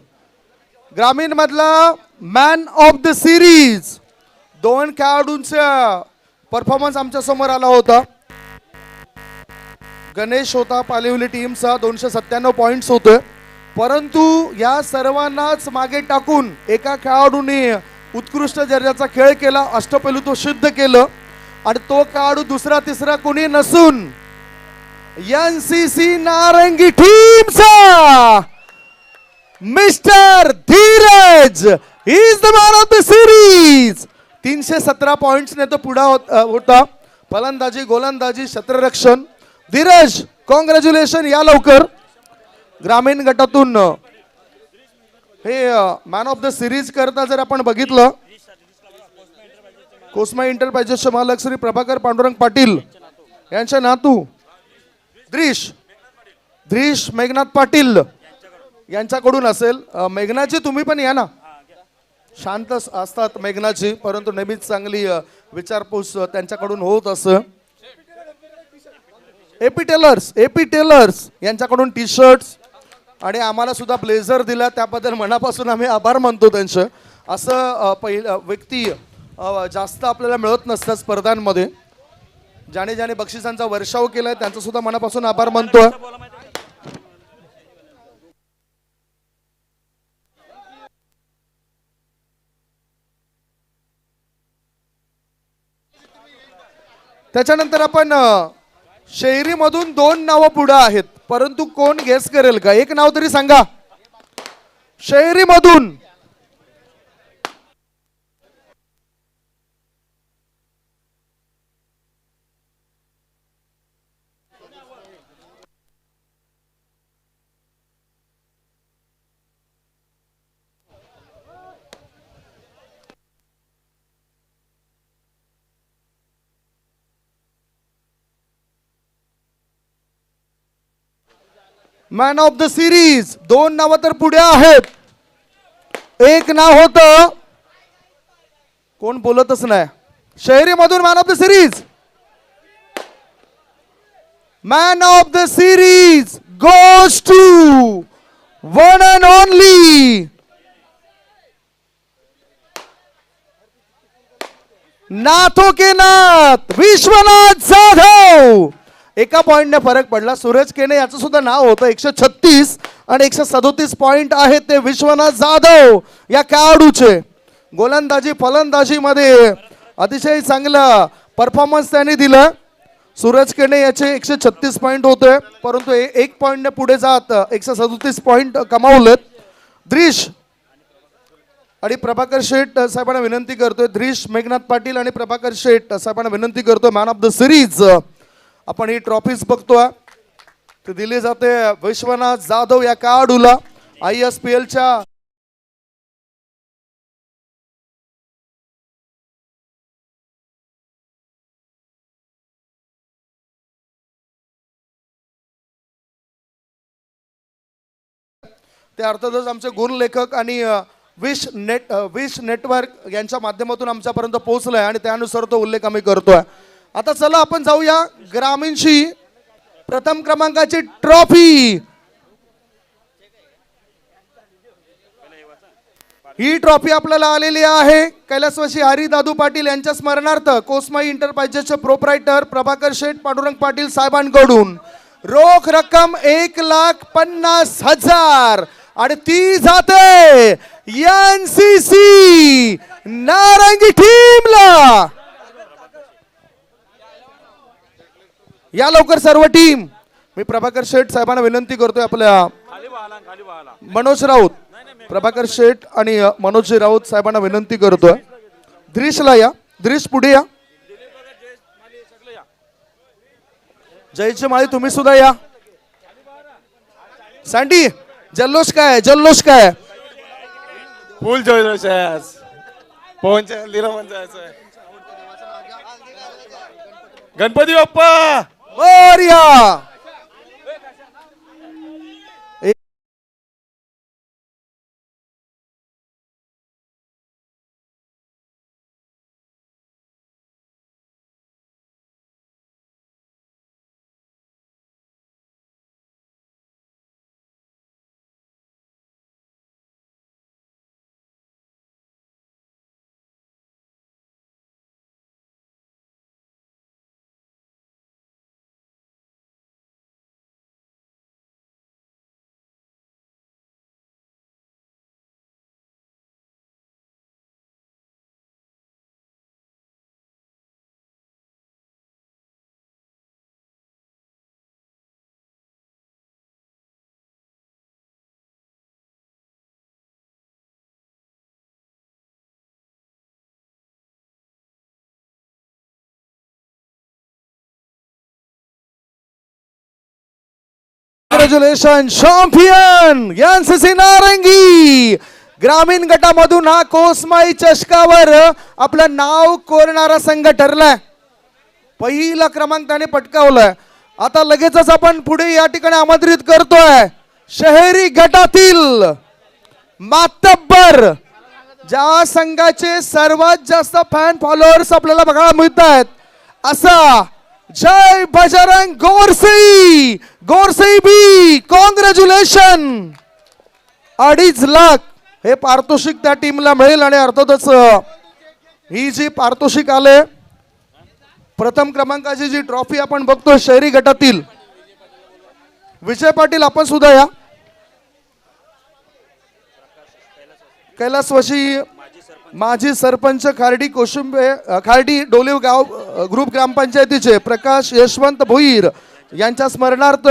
ग्रामीण मधला मॅन ऑफ द सिरीज 2 खेळाडूंचा परफॉर्मन्स आमच्या समोर आला होता. गणेश होता पालिवली टीमचा 297 पॉइंट्स होते. परंतु या सर्वांनाच मागे टाकून एका खेळाडूने उत्कृष्ट दर्जाचा खेळ केला. अष्टपैलू तो सिद्ध केलं. आणि तो खेळाडू दुसरा तिसरा कोणी नसून एनसीसी नारंगी टीमचा mister Dheeraj is the man of the series. 317 points ने तो पुढा होता. फलंदाजी गोलंदाजी क्षेत्ररक्षण. धीरज कॉंग्रॅच्युलेशन. या लवकर. ग्रामीण गटातून हे मॅन ऑफ द सिरीज करता जर आपण बघितलं कोस्मा एंटरप्राइजेसचे मालक श्री प्रभाकर पांडुरंग पाटील यांचे नातू द्रिश मेघनाथ पाटील यांच्याकडून असेल. मेघनाची तुम्ही पण या ना, शांत असतात मेघनाची, परंतु नेहमीच चांगली विचारपूस त्यांच्याकडून होत असं. एपी टेलर्स यांच्याकडून टी शर्ट्स आणि आम्हाला सुद्धा ब्लेझर दिला, त्याबद्दल मनापासून आम्ही आभार मानतो त्यांचं. असं पहिलं व्यक्ती जास्त आपल्याला मिळत नसतं स्पर्धांमध्ये. ज्याने ज्याने बक्षिसांचा वर्षाव केलाय त्यांचा सुद्धा मनापासून आभार मानतोय. त्याच्यानंतर आपण शहरीमधून 2 नावं पुढे आहेत, परंतु कोण गेस करेल का? एक नाव तरी सांगा. शहरीमधून मॅन ऑफ द सिरीज 2 नावं तर पुढे आहेत. एक नाव होत, कोण बोलतच नाही. शहरीमधून man of the series, man of the series goes to one and only नाथों के नाथ विश्वनाथ जाधव. एका पॉइंटने फरक पडला. सूरज केने याचं सुद्धा नाव होतं. 136 आणि 137 पॉइंट आहेत ते विश्वनाथ जाधव या खेळाडूचे. गोलंदाजी फलंदाजीमध्ये अतिशय चांगला परफॉर्मन्स त्यांनी दिला. सूरज केने याचे 136 पॉइंट होते, परंतु 1 पॉइंटने पुढे जात 137 पॉइंट कमावलेत. द्रिश आणि प्रभाकर शेठ साहेबांना विनंती करतोय. द्रिश मेघनाथ पाटील आणि प्रभाकर शेठ साहेबांना विनंती करतोय. मॅन ऑफ द सिरीज आपण ही ट्रॉफीज बघतोय, ती दिली जाते विश्वनाथ जाधव या खेळाडूला. ISPLच्या ते अर्थातच आमचे गुण लेखक आणि विश नेटवर्क यांच्या माध्यमातून आमच्यापर्यंत पोहोचलाय आणि त्यानुसार तो उल्लेख आम्ही करतोय. आता चला आपण जाऊया ग्रामीणशी. प्रथम क्रमांकाची ट्रॉफी, ही ट्रॉफी आपल्याला आलेली आहे कैलासवासी हरी दादू पाटील यांच्या स्मरणार्थ कोस्माई एंटरप्राइजेसचे प्रोप्रायटर प्रभाकर शेठ पांडुरंग पाटील साहेबांकडून. रोख रक्कम 1,50,000 आणि ती जाते NCC नारंगी टीमला. या लवकर सर्व टीम. मी प्रभाकर शेठ साहेबांना विनंती करतोय, आपल्या मनोज राऊत, प्रभाकर शेठ आणि मनोज राऊत साहेबांना विनंती करतोय. द्रिशला या, द्रिश पुढे या. जयची माळी तुम्ही सुद्धा या. सँडी जल्लोष काय, जल्लोष काय? फुल जल्लोष आहे आज. पवनच्या लिरामन जायचं आहे. Ganpati Bappa Morya. Congratulations, champion NCC नारंगी ग्रामीण गटामधून हा कोसमाई चषकावर आपलं नाव कोरणारा संघ ठरलाय. पहिला क्रमांक त्याने पटकावलाय. आता लगेचच आपण पुढे या ठिकाणी आमंत्रित करतोय शहरी गटातील मातब्बर, ज्या संघाचे सर्वात जास्त फॅन फॉलोअर्स आपल्याला बघायला मिळत आहेत, असा जय बजरंग गोरसई. गोरसई बी कॉंग्रॅच्युलेशन. 2.5 लाख हे पारितोषिक त्या टीमला मिळेल. आणि अर्थातच ही जी पारितोषिक आले, प्रथम क्रमांकाची जी ट्रॉफी आपण बघतोय शहरी गटातील, विजय पाटील आपण सुद्धा या. कैलासवासी माजी सरपंच खार्डी कोशिंबे, खार्डी डोलीव गाव ग्रुप ग्रामपंचायतीचे प्रकाश यशवंत भोईर यांच्या स्मरणार्थ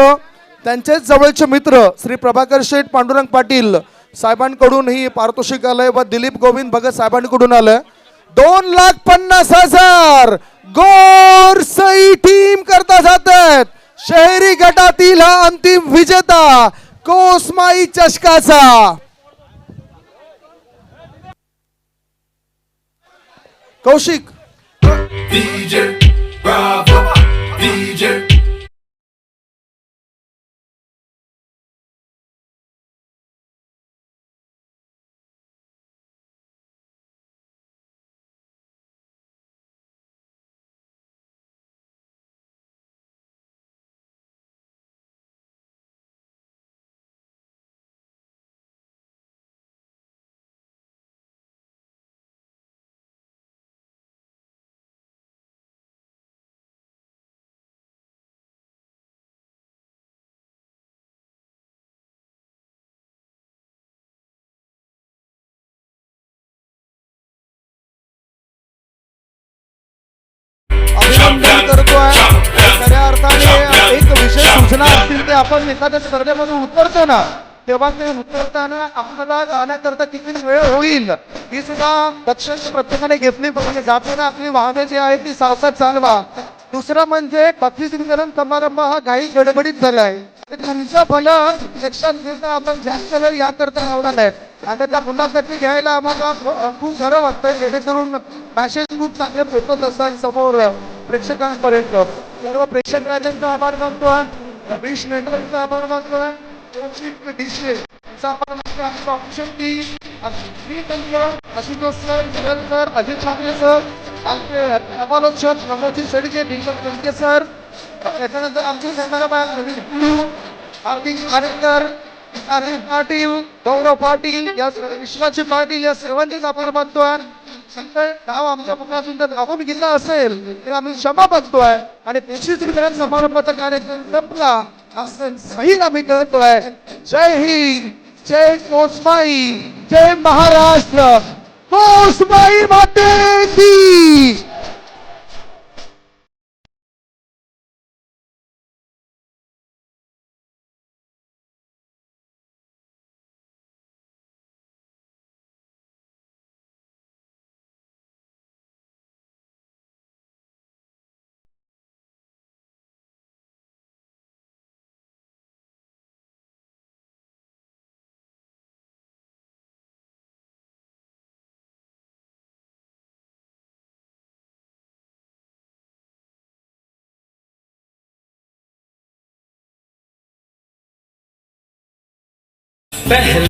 त्यांचेच जवळचे मित्र श्री प्रभाकर शेठ पांडुरंग पाटील साहेबांकडून ही पारितोषिक आलंय व दिलीप गोविंद भगत साहेबांकडून आलंय. 2,50,000 गोरसई टीम करता जात आहेत. शहरी गटातील हा अंतिम विजेता कोसमाई चषकाचा. Kaushik DJ Bravo, DJ. अभिनंदन करतोय. खऱ्या अर्थाने एक विशेष सूचना असतील ते आपण एखाद्या स्पर्धेमधून उतरतो ना, तेव्हा ते उतरताना आपल्याला जाण्याकरता किती वेळ होईल ही सुद्धा लक्षात प्रत्येकाने घेतली पाहिजे. जाताना आपली वाहने जी आहेत ती सावकाश चालवा. दुसरं म्हणजे बक्षीस वितरण समारंभ हा काही गडबडीत झालाय. त्यांच्या फलं लक्षात घेता आपण जास्त वेळ याकरता लावणार नाही. आणि त्या मुलाखती घ्यायला आम्हाला खूप खरं वाटतंय, जेणेकरून मॅसेज खूप चांगले पोहोचत असतात समोर प्रेक्षकांपर्यंत. सर्व प्रेक्षकांचा आभार मानतोय, रमेश नेटवर्कचा आभार मानतोय, आशुतोष सर, अजित ठाकरे सर, आमचे समालोचक रमोजी शेडगे, दीपक लंके सर, त्याच्यानंतर आमचे हार्दिक खारेकर, पाटील, गौरव पाटील, या विश्वाची पाटील, या सर्वांचीच आपण मानतोय. नाव आमच्या मुलातून जर दाखवून गेला असेल तर आम्ही क्षमा मागतोय. आणि बक्षीस वितरण समारंभाचा कार्यक्रम संपला असं सही आम्ही करतोय. जय हिंद, जय कोसमाई, जय महाराष्ट्र, कोसमाई माते की. पहल